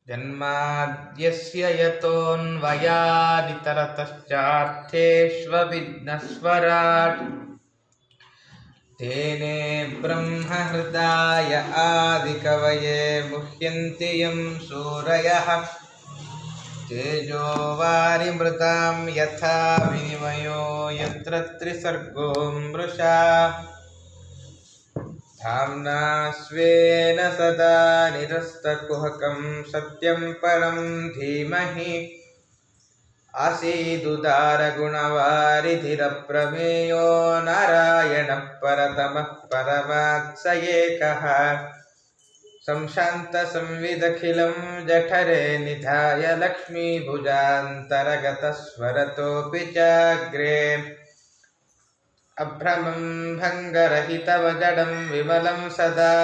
जन्माद्यस्य यतोऽन्वयादितरतश्चार्थेष्वभिघ्नस्वराट् तेने ब्रह्महृदाय आदिकवये मुह्यन्ति यं सूरयः तेजो वारिमृतां यथा विनिमयो यत्र त्रिसर्गो मृषा धाम्ना स्वेन सदा निरस्तकुहकं सत्यं परं धीमहि आसीदुदारगुणवारिधिरप्रमेयो नारायणः परतमः परमात्स एकः संशान्तसंविदखिलं जठरे निधाय लक्ष्मीभुजान्तरगतस्वरतोऽपि चाग्रे अभ्रमं भङ्गरहितमजडं विमलं सदा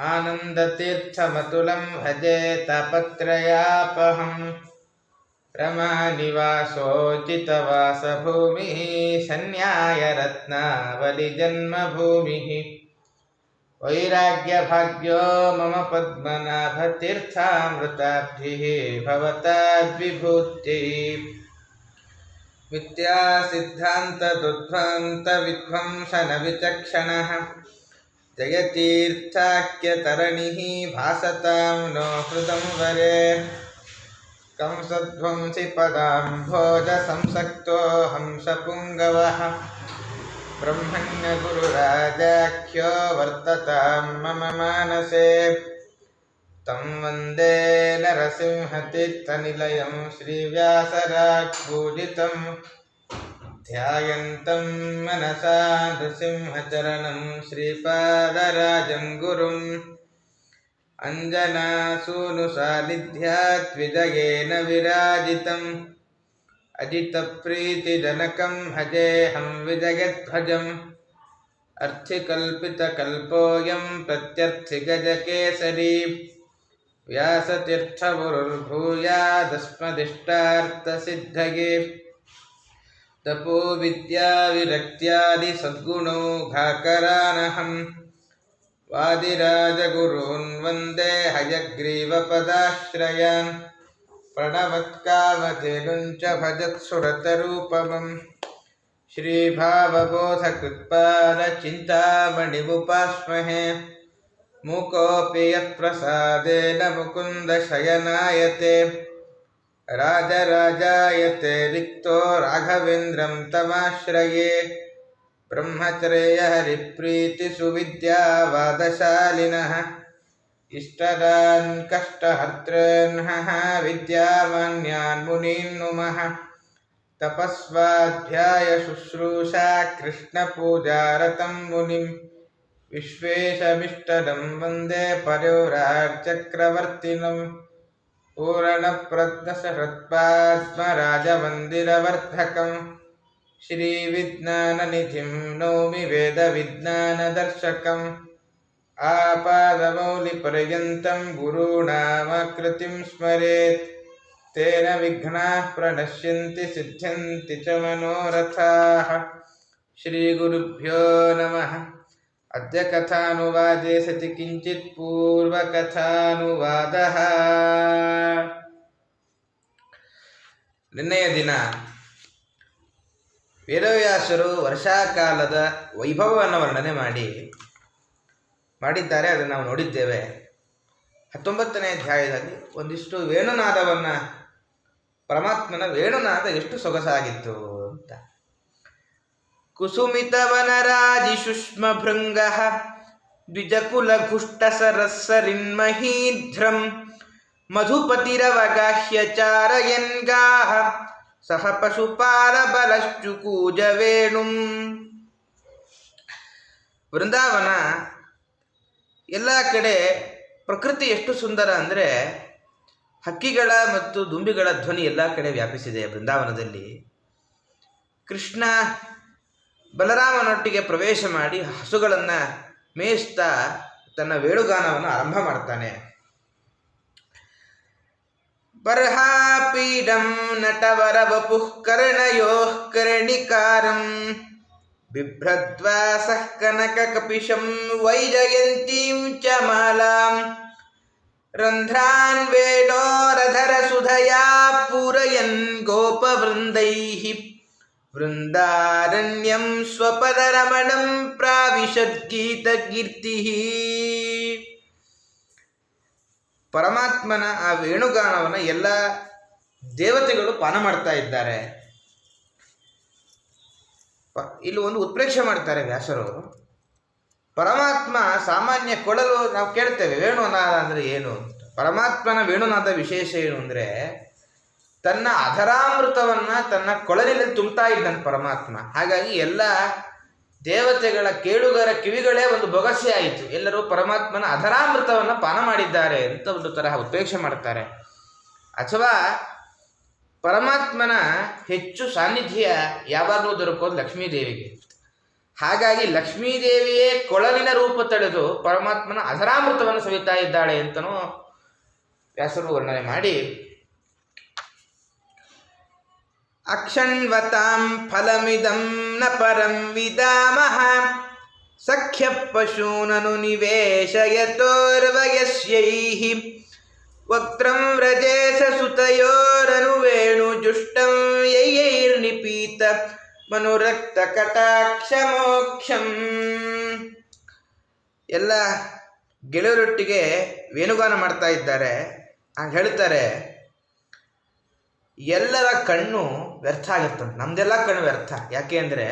आनन्दतीर्थमतुलं भजे तापत्रयापहं रमानिवासोचितवासभूमिः सन्न्यायरत्नावलिजन्मभूमिः वैराग्यभाग्यो मम पद्मनाभतीर्थामृताब्धिः भवताद्विभूतिः मिथ्यासिद्धान्तदुद्ध्वान्तविध्वंसनविचक्षणः जयतीर्थाख्यतरणिः भासतां नो हृदंवरे कंसध्वंसि पदाम्भोजसंसक्तो हंसपुङ्गवः ब्रह्मण्यगुरुराजाख्यो वर्ततां मम मानसे तं वन्दे नरसिंहतीर्थनिलयं श्रीव्यासराजपूजितं ध्यायन्तं मनसा नृसिंहचरणं श्रीपादराजं गुरुम् अञ्जनासूनुसानिध्यात् विजयेन विराजितम् अजितप्रीतिजनकं भजेऽहं विजयध्वजम् अर्थिकल्पितकल्पोऽयं प्रत्यर्थिगजकेसरी व्यासतीर्थगुरुर्भूयादस्मदिष्टार्थसिद्धये तपोविद्याविरक्त्यादिसद्गुणौघाकरानहं वादिराजगुरून् वन्दे हयग्रीवपदाश्रयान् प्रणवत्कामधेनुञ्च भजत्सुरतरूपमं श्रीभावबोधकृत्पादचिन्तामणिमुपास्महे मूकोऽपि यत्प्रसादेन मुकुन्दशयनायते राजराजायते रिक्तो राघवेन्द्रं तमाश्रये ब्रह्मचर्यहरिप्रीतिसुविद्यावादशालिनः इष्टदान् कष्टहर्तॄन्नः विद्यामान्यान् मुनीन् नुमः तपस्वाध्यायशुश्रूषा कृष्णपूजारतं मुनिं विश्वेशमिष्टदं वन्दे पयोरार्चक्रवर्तिनं पूर्णप्रज्ञसहृत्पाद्मराजमन्दिरवर्धकं श्रीविज्ञाननिधिं नौमि वेदविज्ञानदर्शकम् आपादमौलिपर्यन्तं गुरूणामाकृतिं स्मरेत् तेन विघ्नाः प्रणश्यन्ति सिद्ध्यन्ति च मनोरथाः। श्रीगुरुभ्यो नमः। अद्य कथानुवादे सति किञ्चित् पूर्वकथानुवादः। ನಿನ್ನೆಯ ದಿನ ವೇದವ್ಯಾಸರು ವರ್ಷಾಕಾಲದ ವೈಭವವನ್ನು ವರ್ಣನೆ ಮಾಡಿದ್ದಾರೆ. ಅದನ್ನು ನಾವು ನೋಡಿದ್ದೇವೆ. 19ನೇ ಅಧ್ಯಾಯದಲ್ಲಿ ಒಂದಿಷ್ಟು ವೇಣುನಾದವನ್ನು, ಪರಮಾತ್ಮನ ವೇಣುನಾದ ಎಷ್ಟು ಸೊಗಸಾಗಿತ್ತು ಅಂತ. ಕುಸುಮಿತವನರಾಜಿಶುಷ್ಮ ಭೃಂಗ ದ್ವಿಜಕುಲಘುಷ್ಟಸರಸ್ಸರಿನ್ಮಹೀಧ್ರಂ ಮಧುಪತಿರವಗಾಹ್ಯಚಾರಯನ್ಗಾಹ ಸಹ ಪಶುಪಾಲಬಲಶ್ಚುಕೂಜವೇಣುಂ. ವೃಂದಾವನ ಎಲ್ಲ ಕಡೆ ಪ್ರಕೃತಿ ಎಷ್ಟು ಸುಂದರ ಅಂದರೆ ಹಕ್ಕಿಗಳ ಮತ್ತು ದುಂಬಿಗಳ ಧ್ವನಿ ಎಲ್ಲ ಕಡೆ ವ್ಯಾಪಿಸಿದೆ. ಬೃಂದಾವನದಲ್ಲಿ ಕೃಷ್ಣ ಬಲರಾಮನೊಟ್ಟಿಗೆ ಪ್ರವೇಶ ಮಾಡಿ ಹಸುಗಳನ್ನು ಮೇಯಿಸ್ತಾ ತನ್ನ ವೇಣುಗಾನವನ್ನು ಆರಂಭ ಮಾಡ್ತಾನೆ. ಬರ್ಹಾಪೀಡಂ ನಟವರವಪುಃ ಕರ್ಣಯೋಃ ಕರ್ಣಿಕಾರಂ ಬಿಭ್ರದ್ವಾಸಃ ಕನಕಕಪಿಶಂ ವೈಜಯಂತೀಂ ಚ ಮಾಲಾಂ ರಂಧ್ರಾನ್ ವೇಣೋರಧರ ಸುಧಯಾ ಪೂರಯನ್ ಗೋಪವೃಂದೈಃ ವೃಂದಾರಣ್ಯಂ ಸ್ವಪದರಮಣಂ ಪ್ರಾವಿಶದ್ಗೀತಕೀರ್ತಿಃ. ಪರಮಾತ್ಮನ ಆ ವೇಣುಗಾನವನ್ನು ಎಲ್ಲ ದೇವತೆಗಳು ಪಾನ ಮಾಡ್ತಾ ಇದ್ದಾರೆ. ಇಲ್ಲಿ ಒಂದು ಉತ್ಪ್ರೇಕ್ಷೆ ಮಾಡ್ತಾರೆ ವ್ಯಾಸರು. ಪರಮಾತ್ಮ ಸಾಮಾನ್ಯ ಕೊಳಲು ನಾವು ಕೇಳ್ತೇವೆ, ವೇಣುನಾದ ಅಂದರೆ ಏನು ಅಂತ. ಪರಮಾತ್ಮನ ವೇಣುನಾದ ವಿಶೇಷ ಏನು ಅಂದರೆ, ತನ್ನ ಅಧರಾಮೃತವನ್ನು ತನ್ನ ಕೊಳಲಿನಲ್ಲಿ ತುಂಬ್ತಾ ಇದ್ದಾನೆ ಪರಮಾತ್ಮ. ಹಾಗಾಗಿ ಎಲ್ಲ ದೇವತೆಗಳ ಕೇಳುಗರ ಕಿವಿಗಳೇ ಒಂದು ಬೊಗಸೆ ಆಯಿತು. ಎಲ್ಲರೂ ಪರಮಾತ್ಮನ ಅಧರಾಮೃತವನ್ನು ಪಾನ ಮಾಡಿದ್ದಾರೆ ಅಂತ ಒಂದು ತರಹ ಉತ್ಪ್ರೇಕ್ಷೆ ಮಾಡ್ತಾರೆ. ಅಥವಾ ಪರಮಾತ್ಮನ ಹೆಚ್ಚು ಸಾನ್ನಿಧ್ಯ ಯಾವಾಗಲೂ ದೊರಕೋದು ಲಕ್ಷ್ಮೀದೇವಿಗೆ. ಹಾಗಾಗಿ ಲಕ್ಷ್ಮೀದೇವಿಯೇ ಕೊಳಲಿನ ರೂಪ ತಳೆದು ಪರಮಾತ್ಮನ ಅಧರಾಮೃತವನ್ನು ಸವಿತಾ ಇದ್ದಾಳೆ ಅಂತನೂ ವ್ಯಾಸರು ವರ್ಣನೆ ಮಾಡಿ, ಅಕ್ಷಣ್ವತಾಂ ಫಲಮಿದಂ ನ ಪರಂ ವಿದಾಮಃ ಸಖ್ಯ ಪಶೂನನು ನಿವೇಶಯತೋರ್ವಯಸ್ಯೈಃ ವಕ್ತ್ರಂ ವ್ರಜೇಶ ಸುತಯೋರನು ವೇಣು ಜುಷ್ಟಂ ಯೈರ್ನಿಪೀತ ಮನುರಕ್ತ ಕಟಾಕ್ಷ ಮೋಕ್ಷಂ. ಎಲ್ಲ ಗೆಳೆಯರೊಟ್ಟಿಗೆ ವೇಣುಗಾನ ಮಾಡ್ತಾ ಇದ್ದಾರೆ. ಹೇಳ್ತಾರೆ, ಎಲ್ಲರ ಕಣ್ಣು ವ್ಯರ್ಥ ಆಗುತ್ತಂತೆ. ನಮ್ದೆಲ್ಲ ಕಣ್ಣು ವ್ಯರ್ಥ. ಯಾಕೆ ಅಂದರೆ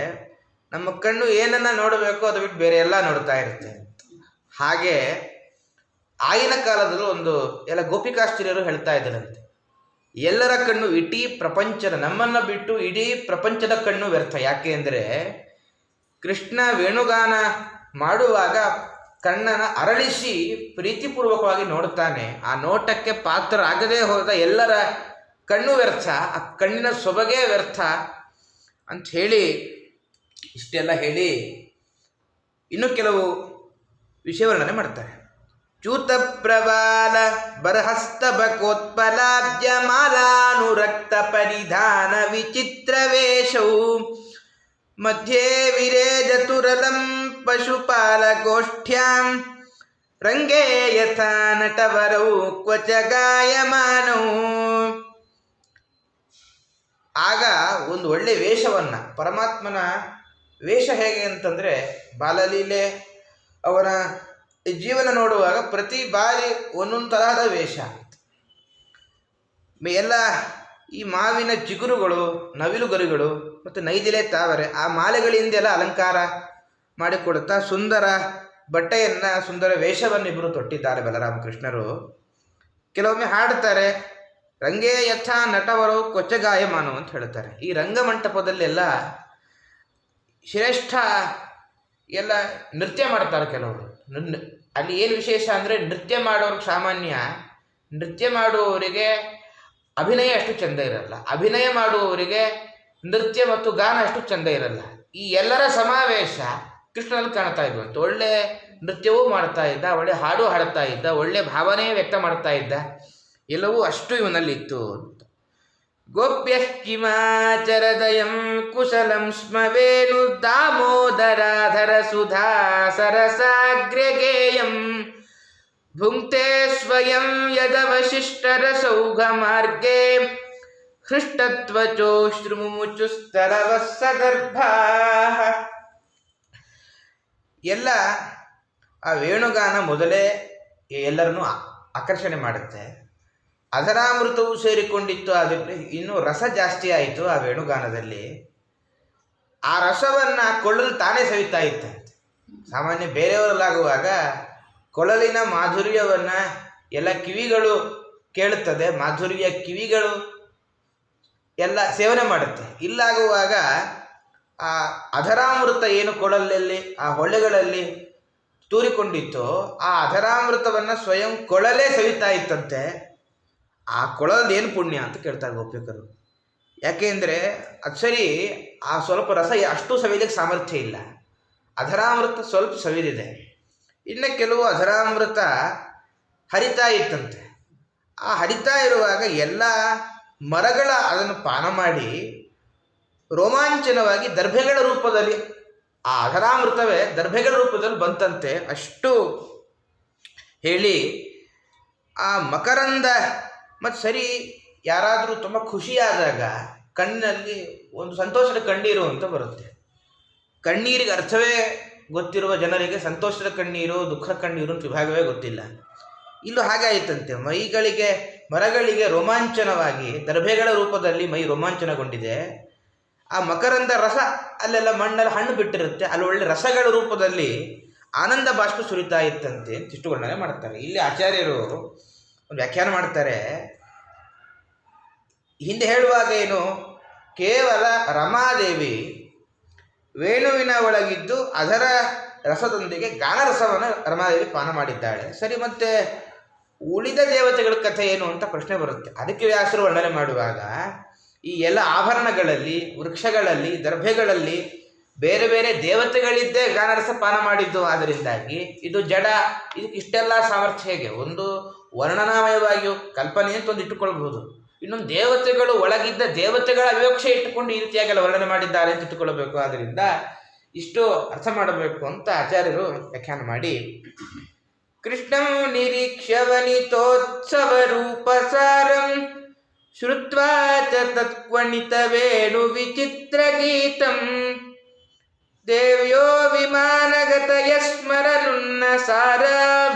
ನಮ್ಮ ಕಣ್ಣು ಏನನ್ನ ನೋಡಬೇಕು ಅದು ಬಿಟ್ಟು ಬೇರೆ ಎಲ್ಲ ನೋಡ್ತಾ ಇರುತ್ತೆ. ಹಾಗೆ ಆಗಿನ ಕಾಲದಲ್ಲೂ ಒಂದು ಎಲ್ಲ ಗೋಪಿಕಾಸ್ತ್ರೀಯರು ಹೇಳ್ತಾ ಇದ್ದರಂತೆ, ಎಲ್ಲರ ಕಣ್ಣು ಇಡೀ ಪ್ರಪಂಚದ, ನಮ್ಮನ್ನು ಬಿಟ್ಟು ಇಡೀ ಪ್ರಪಂಚದ ಕಣ್ಣು ವ್ಯರ್ಥ. ಯಾಕೆ ಅಂದರೆ ಕೃಷ್ಣ ವೇಣುಗಾನ ಮಾಡುವಾಗ ಕಣ್ಣನ್ನು ಅರಳಿಸಿ ಪ್ರೀತಿಪೂರ್ವಕವಾಗಿ ನೋಡ್ತಾನೆ. ಆ ನೋಟಕ್ಕೆ ಪಾತ್ರರಾಗದೇ ಹೋದ ಎಲ್ಲರ ಕಣ್ಣು ವ್ಯರ್ಥ, ಆ ಕಣ್ಣಿನ ಸೊಬಗೇ ವ್ಯರ್ಥ ಅಂತ ಹೇಳಿ, ಇಷ್ಟೆಲ್ಲ ಹೇಳಿ ಇನ್ನೂ ಕೆಲವು ವಿಷಯ ವರ್ಣನೆ ಮಾಡ್ತಾರೆ. ಚ್ಯೂತ ಪ್ರಬಾಲ ಬರಹಸ್ತಬಕೋತ್ಪಲಾಬ್ಜ ಮಾಲಾನುರಕ್ತ ಪರಿಧಾನ ವಿಚಿತ್ರ ವೇಷೌ ಮಧ್ಯೆ ವಿರೇಜತುರಲಂ ಪಶುಪಾಲಗೋಷ್ಠ್ಯಾಂ ರಂಗೇ ಯಥಾ ನಟವರೌ ಕ್ವಚ ಗಾಯಮಾನೌ. ಆಗ ಒಂದು ಒಳ್ಳೆ ವೇಷವನ್ನು, ಪರಮಾತ್ಮನ ವೇಷ ಹೇಗೆ ಅಂತಂದರೆ, ಬಾಲಲೀಲೆ ಅವನ ಜೀವನ ನೋಡುವಾಗ ಪ್ರತಿ ಬಾರಿ ಒಂದೊಂದು ತರಹದ ವೇಷ. ಎಲ್ಲ ಈ ಮಾವಿನ ಚಿಗುರುಗಳು, ನವಿಲುಗರಿಗಳು ಮತ್ತು ನೈದಿಲೆ ತಾವರೆ, ಆ ಮಾಲೆಗಳಿಂದೆಲ್ಲ ಅಲಂಕಾರ ಮಾಡಿಕೊಡುತ್ತಾ ಸುಂದರ ಬಟ್ಟೆಯನ್ನು, ಸುಂದರ ವೇಷವನ್ನು ಇಬ್ಬರು ತೊಟ್ಟಿದ್ದಾರೆ ಬಲರಾಮಕೃಷ್ಣರು. ಕೆಲವೊಮ್ಮೆ ಹಾಡ್ತಾರೆ, ರಂಗೇ ಯಥಾ ನಟವರು ಕೊಚ್ಚಗಾಯಮಾನು ಅಂತ ಹೇಳ್ತಾರೆ. ಈ ರಂಗಮಂಟಪದಲ್ಲೆಲ್ಲ ಶ್ರೇಷ್ಠ ಎಲ್ಲ ನೃತ್ಯ ಮಾಡ್ತಾರೆ ಕೆಲವರು. ಅಲ್ಲಿ ಏನು ವಿಶೇಷ ಅಂದರೆ, ನೃತ್ಯ ಮಾಡೋರಿಗೆ ಸಾಮಾನ್ಯ, ನೃತ್ಯ ಮಾಡುವವರಿಗೆ ಅಭಿನಯ ಅಷ್ಟು ಚೆಂದ ಇರಲ್ಲ, ಅಭಿನಯ ಮಾಡುವವರಿಗೆ ನೃತ್ಯ ಮತ್ತು ಗಾನ ಅಷ್ಟು ಚೆಂದ ಇರಲ್ಲ. ಈ ಎಲ್ಲರ ಸಮಾವೇಶ ಕೃಷ್ಣನಲ್ಲಿ ಕಾಣ್ತಾ ಇದ್ವಂತ. ಒಳ್ಳೆ ನೃತ್ಯವೂ ಮಾಡ್ತಾ ಇದ್ದ, ಒಳ್ಳೆ ಹಾಡು ಹಾಡ್ತಾ ಇದ್ದ, ಒಳ್ಳೆ ಭಾವನೆ ವ್ಯಕ್ತ ಮಾಡ್ತಾ ಇದ್ದ, ಎಲ್ಲವೂ ಅಷ್ಟು ಇವನಲ್ಲಿತ್ತು. ಗೋಪ್ಯಶ್ಚಿಮಾಚರದಯಂ ಕುಶಲಂ ಸ್ಮ ವೇಣು ದಾಮೋದರಾಧರ ಸುಧಾ ಸರಸಾಗ್ರ್ಯಗೇಯಂ ಭುಂಕ್ತೆ ಸ್ವಯಂ ಯದವಶಿಷ್ಟರ ಸೌಘ ಮಾರ್ಗೇ ಹೃಷ್ಟತ್ವಚೋ ಶ್ರುಮುಚುಸ್ತರವ ಸದರ್ಭಾ. ಎಲ್ಲ ಆ ವೇಣುಗಾನ ಮೊದಲೇ ಎಲ್ಲರನ್ನೂ ಆಕರ್ಷಣೆ ಮಾಡುತ್ತೆ. ಅಧರಾಮೃತವು ಸೇರಿಕೊಂಡಿತ್ತು, ಅದಕ್ಕೆ ಇನ್ನೂ ರಸ ಜಾಸ್ತಿ ಆಯಿತು ಆ ವೇಣುಗಾನದಲ್ಲಿ. ಆ ರಸವನ್ನು ಕೊಳ್ಳಲು ತಾನೇ ಸವಿತಾ ಇತ್ತಂತೆ. ಸಾಮಾನ್ಯ ಬೇರೆಯವರಲ್ಲಾಗುವಾಗ ಕೊಳಲಿನ ಮಾಧುರ್ಯವನ್ನು ಎಲ್ಲ ಕಿವಿಗಳು ಕೇಳುತ್ತದೆ, ಮಾಧುರ್ಯ ಕಿವಿಗಳು ಎಲ್ಲ ಸೇವನೆ ಮಾಡುತ್ತೆ. ಇಲ್ಲಾಗುವಾಗ ಆ ಅಧರಾಮೃತ ಏನು ಕೊಳಲಲ್ಲಿ, ಆ ಹೊಳ್ಳೆಗಳಲ್ಲಿ ತೂರಿಕೊಂಡಿತ್ತು, ಆ ಅಧರಾಮೃತವನ್ನು ಸ್ವಯಂ ಕೊಳಲೇ ಸವಿತಾ ಇತ್ತಂತೆ. ಆ ಕೊಳಲಲ್ಲಿ ಏನು ಪುಣ್ಯ ಅಂತ ಕೇಳ್ತಾರೆ ಗೋಪಿಕರು. ಯಾಕೆ ಅಂದರೆ ಅದು ಸರಿ, ಆ ಸ್ವಲ್ಪ ರಸ ಅಷ್ಟು ಸವಿಲಿಕ್ಕೆ ಸಾಮರ್ಥ್ಯ ಇಲ್ಲ, ಅಧರಾಮೃತ ಸ್ವಲ್ಪ ಸವಿದಿದೆ. ಇನ್ನು ಕೆಲವು ಅಧರಾಮೃತ ಹರಿತಾ ಇತ್ತಂತೆ. ಆ ಹರಿತಾ ಇರುವಾಗ ಎಲ್ಲ ಮರಗಳ ಅದನ್ನು ಪಾನ ಮಾಡಿ ರೋಮಾಂಚನವಾಗಿ ದರ್ಭೆಗಳ ರೂಪದಲ್ಲಿ, ಆ ಅಧರಾಮೃತವೇ ದರ್ಭೆಗಳ ರೂಪದಲ್ಲಿ ಬಂತಂತೆ. ಅಷ್ಟು ಹೇಳಿ ಆ ಮಕರಂದ ಮತ್ತು ಸರಿ ಯಾರಾದರೂ ತುಂಬ ಖುಷಿಯಾದಾಗ ಕಣ್ಣಿನಲ್ಲಿ ಒಂದು ಸಂತೋಷದ ಕಣ್ಣೀರು ಅಂತ ಬರುತ್ತೆ. ಕಣ್ಣೀರಿಗೆ ಅರ್ಥವೇ ಗೊತ್ತಿರುವ ಜನರಿಗೆ ಸಂತೋಷದ ಕಣ್ಣೀರು ದುಃಖದ ಕಣ್ಣೀರು ಅಂತ ವಿಭಾಗವೇ ಗೊತ್ತಿಲ್ಲ. ಇಲ್ಲೂ ಹಾಗೆ ಆಯಿತಂತೆ. ಮರಗಳಿಗೆ ರೋಮಾಂಚನವಾಗಿ ದರ್ಭೆಗಳ ರೂಪದಲ್ಲಿ ಮೈ ರೋಮಾಂಚನಗೊಂಡಿದೆ. ಆ ಮಕರಂದ ರಸ ಅಲ್ಲೆಲ್ಲ ಮಣ್ಣಲ್ಲಿ ಹಣ್ಣು ಬಿಟ್ಟಿರುತ್ತೆ, ಅಲ್ಲಿ ಒಳ್ಳೆ ರಸಗಳ ರೂಪದಲ್ಲಿ ಆನಂದ ಬಾಷ್ಪ ಸುರಿತಾ ಇತ್ತಂತೆ ಅಂತ ಇಷ್ಟು ವರ್ಣನೆ ಮಾಡ್ತಾರೆ. ಇಲ್ಲಿ ಆಚಾರ್ಯರು ಒಂದು ವ್ಯಾಖ್ಯಾನ ಮಾಡ್ತಾರೆ. ಹಿಂದೆ ಹೇಳುವಾಗ ಏನು, ಕೇವಲ ರಮಾದೇವಿ ವೇಣುವಿನ ಒಳಗಿದ್ದು ಅದರ ರಸದೊಂದಿಗೆ ಗಾನರಸವನ್ನು ರಮಾದೇವಿ ಪಾನ ಮಾಡಿದ್ದಾಳೆ. ಸರಿ, ಮತ್ತೆ ಉಳಿದ ದೇವತೆಗಳ ಕಥೆ ಏನು ಅಂತ ಪ್ರಶ್ನೆ ಬರುತ್ತೆ. ಅದಕ್ಕೆ ವ್ಯಾಸರು ವರ್ಣನೆ ಮಾಡುವಾಗ ಈ ಎಲ್ಲ ಆಭರಣಗಳಲ್ಲಿ, ವೃಕ್ಷಗಳಲ್ಲಿ, ದರ್ಭೆಗಳಲ್ಲಿ ಬೇರೆ ಬೇರೆ ದೇವತೆಗಳಿದ್ದೇ ಗಾನರಸ ಪಾನ ಮಾಡಿದ್ದು. ಆದ್ದರಿಂದಾಗಿ ಇದು ಜಡ, ಇದಕ್ಕೆ ಇಷ್ಟೆಲ್ಲ ಸಾಮರ್ಥ್ಯ ಹೇಗೆ? ಒಂದು ವರ್ಣನಾಮಯವಾಗಿಯೂ ಕಲ್ಪನೆ ಅಂತ ಒಂದು ಇಟ್ಟುಕೊಳ್ಬಹುದು, ಇನ್ನೊಂದು ದೇವತೆಗಳು ಒಳಗಿದ್ದ ದೇವತೆಗಳ ವಿವಕ್ಷೆ ಇಟ್ಟುಕೊಂಡು ಈ ರೀತಿಯಾಗೆಲ್ಲ ವರ್ಣನೆ ಮಾಡಿದ್ದಾರೆ ಅಂತ ಇಟ್ಟುಕೊಳ್ಳಬೇಕು. ಆದ್ದರಿಂದ ಇಷ್ಟು ಅರ್ಥ ಮಾಡಬೇಕು ಅಂತ ಆಚಾರ್ಯರು ವ್ಯಾಖ್ಯಾನ ಮಾಡಿ, ಕೃಷ್ಣಂ ನಿರೀಕ್ಷ್ಯವನಿತೋತ್ಸವ ರೂಪಸಾರಂ ಶ್ರುತ್ವಾ ಚ ತತ್ಕ್ವಣಿತ ವೇಣು ವಿಚಿತ್ರ ಗೀತಂ ದೇವ್ಯೋ ವಿಮಾನಗತಯ ಸ್ಮರನುನ್ನ ಸಾರ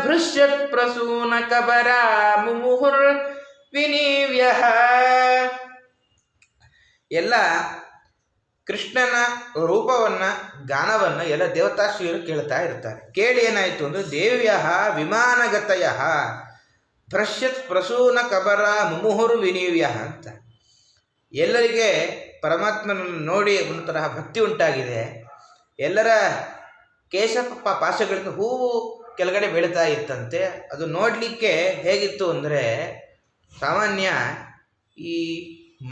ಭೃಶ್ಯತ್ ಪ್ರಸೂನ ಕಬರ ಮುಮುಹುರ್ ವಿನೀವ್ಯಃ. ಎಲ್ಲ ಕೃಷ್ಣನ ರೂಪವನ್ನು, ಗಾನವನ್ನು ಎಲ್ಲ ದೇವತಾಶ್ರೀಯರು ಕೇಳ್ತಾ ಇರ್ತಾರೆ. ಕೇಳಿ ಏನಾಯಿತು ಅಂದರೆ, ದೇವ್ಯ ವಿಮಾನಗತಯ ಭ್ರಶ್ಯತ್ ಪ್ರಸೂನ ಕಬರ ಮುಮುಹುರು ವಿನೀವ್ಯ ಅಂತ. ಎಲ್ಲರಿಗೆ ಪರಮಾತ್ಮನನ್ನು ನೋಡಿ ಒಂದು ತರಹ ಭಕ್ತಿ ಉಂಟಾಗಿದೆ. ಎಲ್ಲರ ಕೇಶ ಪಾಶಗಳಿಂದ ಹೂವು ಕೆಳಗಡೆ ಬೀಳ್ತಾ ಇತ್ತಂತೆ. ಅದು ನೋಡಲಿಕ್ಕೆ ಹೇಗಿತ್ತು ಅಂದರೆ, ಸಾಮಾನ್ಯ ಈ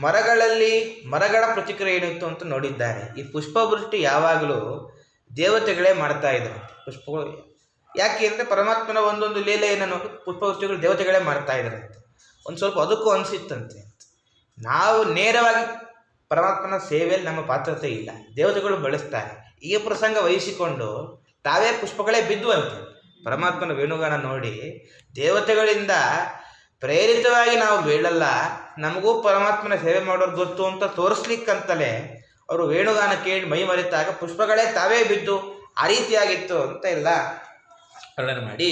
ಮರಗಳ ಪ್ರತಿಕ್ರಿಯೆ ಏನಿತ್ತು ಅಂತ ನೋಡಿದ್ದಾರೆ. ಈ ಪುಷ್ಪವೃಷ್ಟಿ ಯಾವಾಗಲೂ ದೇವತೆಗಳೇ ಮಾಡ್ತಾ ಇದ್ರು ಪುಷ್ಪಗಳು. ಯಾಕೆ ಅಂದರೆ ಪರಮಾತ್ಮನ ಒಂದೊಂದು ಲೀಲೆಯನ್ನು ನೋಡಿ ಪುಷ್ಪವೃಷ್ಟಿಗಳು ದೇವತೆಗಳೇ ಮಾಡ್ತಾ ಇದ್ರಂತೆ. ಒಂದು ಸ್ವಲ್ಪ ಅದಕ್ಕೂ ಅನಿಸಿತ್ತಂತೆ, ನಾವು ನೇರವಾಗಿ ಪರಮಾತ್ಮನ ಸೇವೆಯಲ್ಲಿ ನಮ್ಮ ಪಾತ್ರತೆ ಇಲ್ಲ, ದೇವತೆಗಳು ಬಳಸ್ತಾರೆ. ಈ ಪ್ರಸಂಗ ವಹಿಸಿಕೊಂಡು ತಾವೇ ಪುಷ್ಪಗಳೇ ಬಿದ್ದುವಂತೆ. ಪರಮಾತ್ಮನ ವೇಣುಗಾನ ನೋಡಿ ದೇವತೆಗಳಿಂದ ಪ್ರೇರಿತವಾಗಿ ನಾವು ಬೀಳಲ್ಲ, ನಮಗೂ ಪರಮಾತ್ಮನ ಸೇವೆ ಮಾಡೋರು ಗೊತ್ತು ಅಂತ ತೋರಿಸ್ಲಿಕ್ಕಂತಲೇ ಅವರು ವೇಣುಗಾನ ಕೇಳಿ ಮೈ ಮರೆತಾಗ ಪುಷ್ಪಗಳೇ ತಾವೇ ಬಿದ್ದು ಆ ರೀತಿಯಾಗಿತ್ತು ಅಂತ ಎಲ್ಲ ವರ್ಣನೆ ಮಾಡಿ,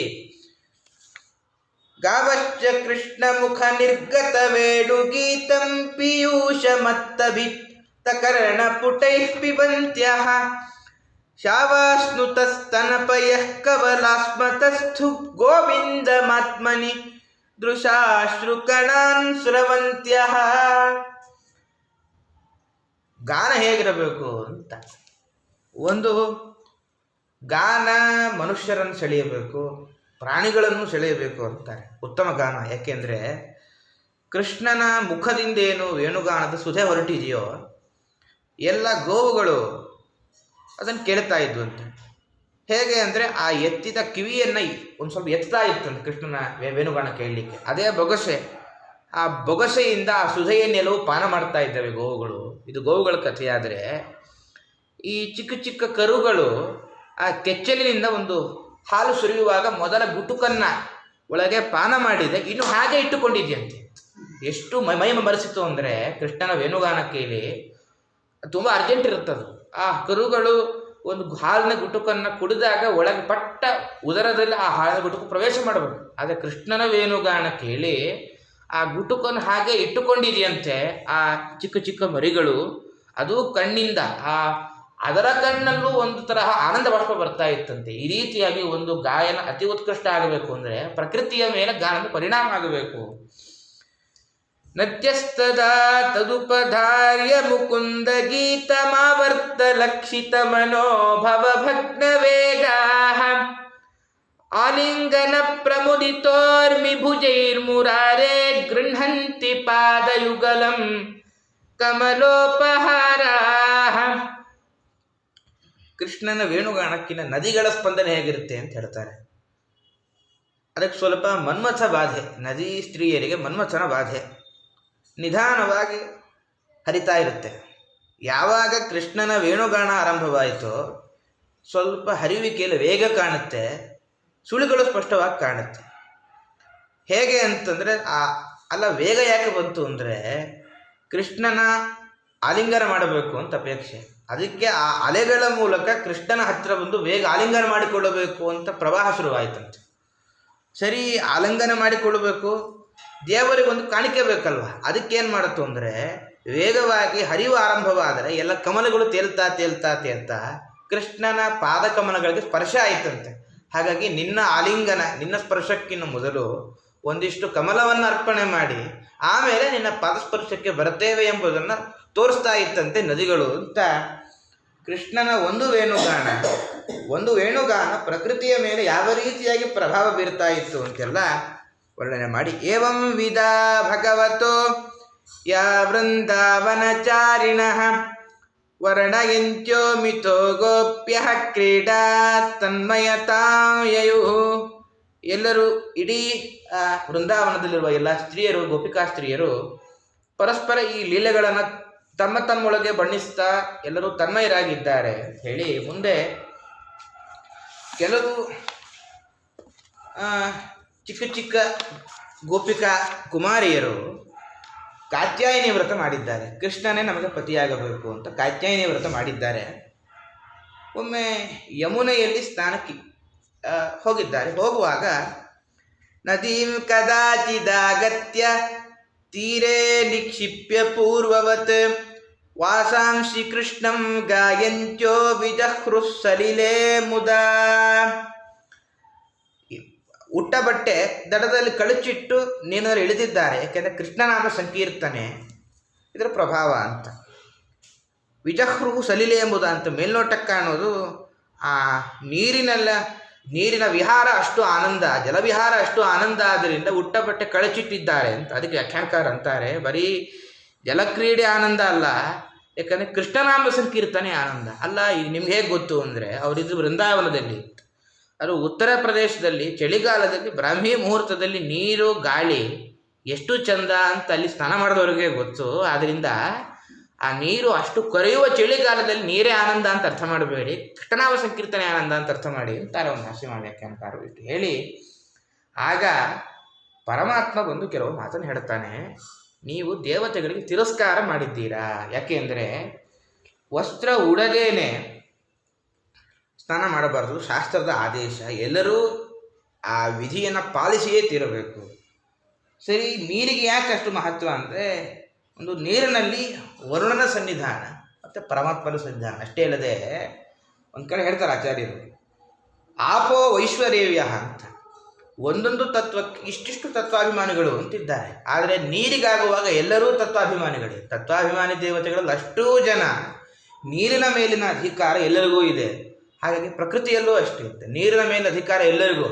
ಗಾವಶ್ಚ ಕೃಷ್ಣ ಮುಖ ನಿರ್ಗತ ವೇಣು ಗೀತಂ ಪೀಯೂಷ ಮತ್ತಭಿತ್ತ ಕರ್ಣ ಪುಟೈ ಪಿಬಂತ್ಯಃ ಶಾವಾಸ್ನುತಸ್ತನಪಯಃ ಕವಲಾಸ್ಮತಸ್ಥು ಗೋವಿಂದಮಾತ್ಮನಿ ದೃಶಾಶ್ರುಕಣಾನ್ ಸ್ರವಂತ್ಯಃ. ಗಾನ ಹೇಗಿರಬೇಕು ಅಂತ, ಒಂದು ಗಾನ ಮನುಷ್ಯರನ್ನು ಸೆಳೆಯಬೇಕು, ಪ್ರಾಣಿಗಳನ್ನು ಸೆಳೆಯಬೇಕು ಅಂತಾರೆ. ಉತ್ತಮ ಗಾನ ಯಾಕೆಂದರೆ ಕೃಷ್ಣನ ಮುಖದಿಂದ ಏನು ವೇಣುಗಾನದ ಸುಧೆ ಹೊರಟಿದೆಯೋ ಎಲ್ಲ ಗೋವುಗಳು ಅದನ್ನು ಕೇಳ್ತಾ ಇದ್ವಂತೆ. ಹೇಗೆ ಅಂದರೆ ಆ ಎತ್ತಿದ ಕಿವಿಯನ್ನು ಒಂದು ಸ್ವಲ್ಪ ಎತ್ತಾ ಇತ್ತಂತೆ ಕೃಷ್ಣನ ವೇಣುಗಾನ ಕೇಳಲಿಕ್ಕೆ. ಅದೇ ಬೊಗಸೆ, ಆ ಬೊಗಸೆಯಿಂದ ಆ ಸುಧೆಯನ್ನೆಲ್ಲವೂ ಪಾನ ಮಾಡ್ತಾ ಇದ್ದಾವೆ ಗೋವುಗಳು. ಇದು ಗೋವುಗಳ ಕಥೆಯಾದರೆ, ಈ ಚಿಕ್ಕ ಚಿಕ್ಕ ಕರುಗಳು ಆ ಕೆಚ್ಚಲಿನಿಂದ ಒಂದು ಹಾಲು ಸುರಿಯುವಾಗ ಮೊದಲ ಗುಟುಕನ್ನು ಒಳಗೆ ಪಾನ ಮಾಡಿದೆ, ಇನ್ನು ಹಾಗೆ ಇಟ್ಟುಕೊಂಡಿದೆಯಂತೆ. ಎಷ್ಟು ಮೈ ಮರೆಸಿತು ಅಂದರೆ ಕೃಷ್ಣನ ವೇಣುಗಾನ ಕೇಳಿ ತುಂಬ ಅರ್ಜೆಂಟ್ ಇರುತ್ತದು. ಆ ಕರುಗಳು ಒಂದು ಹಾಲಿನ ಗುಟುಕನ್ನು ಕುಡಿದಾಗ ಒಳಗೆ ಪಟ್ಟ ಉದರದಲ್ಲಿ ಆ ಹಾಲಿನ ಗುಟುಕು ಪ್ರವೇಶ ಮಾಡಬೇಕು. ಆದರೆ ಕೃಷ್ಣನ ವೇಣುಗಾನ ಕೇಳಿ ಆ ಗುಟುಕನ್ನು ಹಾಗೆ ಇಟ್ಟುಕೊಂಡಿದೆಯಂತೆ ಆ ಚಿಕ್ಕ ಚಿಕ್ಕ ಮರಿಗಳು. ಅದು ಕಣ್ಣಿಂದ ಅದರ ಕಣ್ಣಲ್ಲೂ ಒಂದು ತರಹ ಆನಂದ ಬಾಷ್ಪ ಬರ್ತಾ ಇತ್ತಂತೆ. ಈ ರೀತಿಯಾಗಿ ಒಂದು ಗಾಯನ ಅತಿ ಉತ್ಕೃಷ್ಟ ಆಗಬೇಕು ಅಂದರೆ ಪ್ರಕೃತಿಯ ಮೇಲೆ ಗಾನದ ಪರಿಣಾಮ ಆಗಬೇಕು. ನತ್ಯಸ್ತದಾ ತದುಪಧಾರ್ಯ ಮುಕುಂದ ಗೀತಮಾವರ್ತ ಲಕ್ಷಿತ ಮನೋಭವ ಭಗ್ನ ವೇಗಾಃ ಆಲಿಂಗನ ಪ್ರಮುದಿತೋರ್ಮಿ ಭುಜೈರ್ಮುರಾರೇ ಗೃಹಂತಿ ಪಾದಯುಗಲಂ ಕಮಲೋಪಹಾರಾಃ. ಕೃಷ್ಣನ ವೇಣುಗಾನಕ್ಕಿನ ನದಿಗಳ ಸ್ಪಂದನೆ ಹೇಗಿರುತ್ತೆ ಅಂತ ಹೇಳ್ತಾರೆ. ಅದಕ್ಕೆ ಸ್ವಲ್ಪ ಮನ್ಮಥ ಬಾಧೆ, ನದಿ ಸ್ತ್ರೀಯರಿಗೆ ಮನ್ಮಥನ ಬಾಧೆ ನಿಧಾನವಾಗಿ ಹರಿತಾ ಇರುತ್ತೆ. ಯಾವಾಗ ಕೃಷ್ಣನ ವೇಣುಗಾನ ಆರಂಭವಾಯಿತೋ ಸ್ವಲ್ಪ ಹರಿಯುವಿಕೆಯಲ್ಲಿ ವೇಗ ಕಾಣುತ್ತೆ, ಸುಳಿಗಳು ಸ್ಪಷ್ಟವಾಗಿ ಕಾಣುತ್ತೆ. ಹೇಗೆ ಅಂತಂದರೆ ಅಲ್ಲ ವೇಗ ಯಾಕೆ ಬಂತು ಅಂದರೆ ಕೃಷ್ಣನ ಆಲಿಂಗನ ಮಾಡಬೇಕು ಅಂತ ಅಪೇಕ್ಷೆ. ಅದಕ್ಕೆ ಆ ಅಲೆಗಳ ಮೂಲಕ ಕೃಷ್ಣನ ಹತ್ತಿರ ಬಂದು ಬೇಗ ಆಲಿಂಗನ ಮಾಡಿಕೊಳ್ಳಬೇಕು ಅಂತ ಪ್ರವಾಹ ಶುರುವಾಯಿತಂತೆ. ಸರಿ, ಆಲಿಂಗನ ಮಾಡಿಕೊಳ್ಳಬೇಕು, ದೇವರಿಗೊಂದು ಕಾಣಿಕೆ ಬೇಕಲ್ವ. ಅದಕ್ಕೇನು ಮಾಡುತ್ತು ಅಂದರೆ ವೇಗವಾಗಿ ಹರಿವು ಆರಂಭವಾದರೆ ಎಲ್ಲ ಕಮಲಗಳು ತೇಲ್ತಾ ತೇಲ್ತಾ ತೇಲ್ತಾ ಕೃಷ್ಣನ ಪಾದಕಮಲಗಳಿಗೆ ಸ್ಪರ್ಶ ಆಯಿತಂತೆ. ಹಾಗಾಗಿ ನಿನ್ನ ಆಲಿಂಗನ, ನಿನ್ನ ಸ್ಪರ್ಶಕ್ಕಿಂತ ಮೊದಲು ಒಂದಿಷ್ಟು ಕಮಲವನ್ನು ಅರ್ಪಣೆ ಮಾಡಿ ಆಮೇಲೆ ನಿನ್ನ ಪಾದಸ್ಪರ್ಶಕ್ಕೆ ಬರ್ತೇವೆ ಎಂಬುದನ್ನು ತೋರಿಸ್ತಾ ಇತ್ತಂತೆ ನದಿಗಳು ಅಂತ. ಕೃಷ್ಣನ ಒಂದು ವೇಣುಗಾನ ಪ್ರಕೃತಿಯ ಮೇಲೆ ಯಾವ ರೀತಿಯಾಗಿ ಪ್ರಭಾವ ಬೀರ್ತಾ ಇತ್ತು ಅಂತೆಲ್ಲ ವರ್ಣನೆ ಮಾಡಿ, ಏವಂ ವಿಧ ಭಗವತೋ ಯಾ ವೃಂದಾವನಚಾರಿಣಃ ವರ್ಣಯಂತ್ಯೋ ಮಿತೋ ಗೋಪ್ಯ ಕ್ರೀಡಾ ತನ್ಮಯತಾಯಯು. ಎಲ್ಲರೂ, ಇಡೀ ವೃಂದಾವನದಲ್ಲಿರುವ ಎಲ್ಲ ಸ್ತ್ರೀಯರು, ಗೋಪಿಕಾ ಸ್ತ್ರೀಯರು ಪರಸ್ಪರ ಈ ಲೀಲೆಗಳನ್ನು ತಮ್ಮ ತಮ್ಮೊಳಗೆ ಬಣ್ಣಿಸ್ತಾ ಎಲ್ಲರೂ ತನ್ಮಯರಾಗಿದ್ದಾರೆ ಅಂತ ಹೇಳಿ ಮುಂದೆ ಕೆಲವು ಚಿಕ್ಕ ಚಿಕ್ಕ ಗೋಪಿಕಾ ಕುಮಾರಿಯರು ಕಾತ್ಯಾಯಿನಿ ವ್ರತ ಮಾಡಿದ್ದಾರೆ. ಕೃಷ್ಣನೇ ನಮಗೆ ಪತಿಯಾಗಬೇಕು ಅಂತ ಕಾತ್ಯಾಯಿನಿ ವ್ರತ ಮಾಡಿದ್ದಾರೆ. ಒಮ್ಮೆ ಯಮುನೆಯಲ್ಲಿ ಸ್ನಾನಕ್ಕೆ ಹೋಗಿದ್ದಾರೆ. ಹೋಗುವಾಗ ನದೀಂ ಕದಾಚಿದಾಗತ್ಯ ತೀರೆ ನಿಕ್ಷಿಪ್ಯ ಪೂರ್ವವತ್ ವಾಸಾಂಶಿ ಕೃಷ್ಣಂ ಗಾಯಂತ್ಯೋ ವಿಜಹೃ ಸಲಿಲೇ ಮುದಾ. ಉಟ್ಟ ಬಟ್ಟೆ ದಡದಲ್ಲಿ ಕಳಚಿಟ್ಟು ನೀರಲ್ಲಿ ಇಳಿದಿದ್ದಾರೆ. ಯಾಕೆಂದರೆ ಕೃಷ್ಣನಾಮ ಸಂಕೀರ್ತನೆ ಇದರ ಪ್ರಭಾವ ಅಂತ. ವಿಜಹೃ ಸಲಿಲೆ ಎಂಬುದು ಅಂತ ಮೇಲ್ನೋಟಕ್ಕೆ ಕಾಣೋದು ಆ ನೀರಿನ ವಿಹಾರ ಅಷ್ಟು ಆನಂದ, ಜಲವಿಹಾರ ಅಷ್ಟು ಆನಂದ ಆದ್ದರಿಂದ ಉಟ್ಟ ಬಟ್ಟೆ ಕಳಚಿಟ್ಟಿದ್ದಾರೆ ಅಂತ. ಅದಕ್ಕೆ ವ್ಯಾಖ್ಯಾನಕಾರ ಅಂತಾರೆ, ಬರೀ ಜಲಕ್ರೀಡೆ ಆನಂದ ಅಲ್ಲ, ಯಾಕಂದರೆ ಕೃಷ್ಣನಾಮ ಸಂಕೀರ್ತನೆ ಆನಂದ ಅಲ್ಲ. ಈಗ ನಿಮ್ಗೆ ಹೇಗೆ ಗೊತ್ತು ಅಂದರೆ ಅವರಿದ್ದು ವೃಂದಾವನದಲ್ಲಿ, ಅದು ಉತ್ತರ ಪ್ರದೇಶದಲ್ಲಿ ಚಳಿಗಾಲದಲ್ಲಿ ಬ್ರಾಹ್ಮಿ ಮುಹೂರ್ತದಲ್ಲಿ ನೀರು ಗಾಳಿ ಎಷ್ಟು ಚಂದ ಅಂತ ಅಲ್ಲಿ ಸ್ನಾನ ಮಾಡಿದವ್ರಿಗೆ ಗೊತ್ತು. ಆದ್ದರಿಂದ ಆ ನೀರು ಅಷ್ಟು ಕೊರೆಯುವ ಚಳಿಗಾಲದಲ್ಲಿ ನೀರೇ ಆನಂದ ಅಂತ ಅರ್ಥ ಮಾಡಬೇಡಿ, ಕೃಷ್ಣನಾಮ ಸಂಕೀರ್ತನೆ ಆನಂದ ಅಂತ ಅರ್ಥ ಮಾಡಿ ಅಂತಾರೆ ಒಂದು ನರಸಿಂಹ ವ್ಯಾಖ್ಯಾನಕಾರರು. ಇಷ್ಟು ಹೇಳಿ ಆಗ ಪರಮಾತ್ಮ ಬಂದು ಕೆಲವು ಮಾತನ್ನು ಹೇಳ್ತಾನೆ. ನೀವು ದೇವತೆಗಳಿಗೆ ತಿರಸ್ಕಾರ ಮಾಡಿದ್ದೀರಾ. ಯಾಕೆ ಅಂದರೆ ವಸ್ತ್ರ ಉಡದೇನೆ ಸ್ನಾನ ಮಾಡಬಾರ್ದು, ಶಾಸ್ತ್ರದ ಆದೇಶ. ಎಲ್ಲರೂ ಆ ವಿಧಿಯನ್ನು ಪಾಲಿಸಿಯೇ ತೀರಬೇಕು. ಸರಿ, ನೀರಿಗೆ ಯಾಕೆ ಅಷ್ಟು ಮಹತ್ವ ಅಂದರೆ ಒಂದು ನೀರಿನಲ್ಲಿ ವರುಣನ ಸನ್ನಿಧಾನ ಮತ್ತು ಪರಮಾತ್ಮನ ಸನ್ನಿಧಾನ ಅಷ್ಟೇ ಅಲ್ಲದೆ ಒಂದು ಕಡೆ ಹೇಳ್ತಾರೆ ಆಚಾರ್ಯರು, ಆಪೋ ವೈಶ್ವರೇವ್ಯ ಅಂತ. ಒಂದೊಂದು ತತ್ವಕ್ಕೆ ಇಷ್ಟಿಷ್ಟು ತತ್ವಾಭಿಮಾನಿಗಳು ಅಂತಿದ್ದಾರೆ. ಆದರೆ ನೀರಿಗಾಗುವಾಗ ಎಲ್ಲರೂ ತತ್ವಾಭಿಮಾನಿಗಳೇ. ತತ್ವಾಭಿಮಾನಿ ದೇವತೆಗಳಲ್ಲಿ ಅಷ್ಟೂ ಜನ, ನೀರಿನ ಮೇಲಿನ ಅಧಿಕಾರ ಎಲ್ಲರಿಗೂ ಇದೆ. ಹಾಗಾಗಿ ಪ್ರಕೃತಿಯಲ್ಲೂ ಅಷ್ಟೇ ಇರುತ್ತೆ, ನೀರಿನ ಮೇಲೆ ಅಧಿಕಾರ ಎಲ್ಲರಿಗೂ.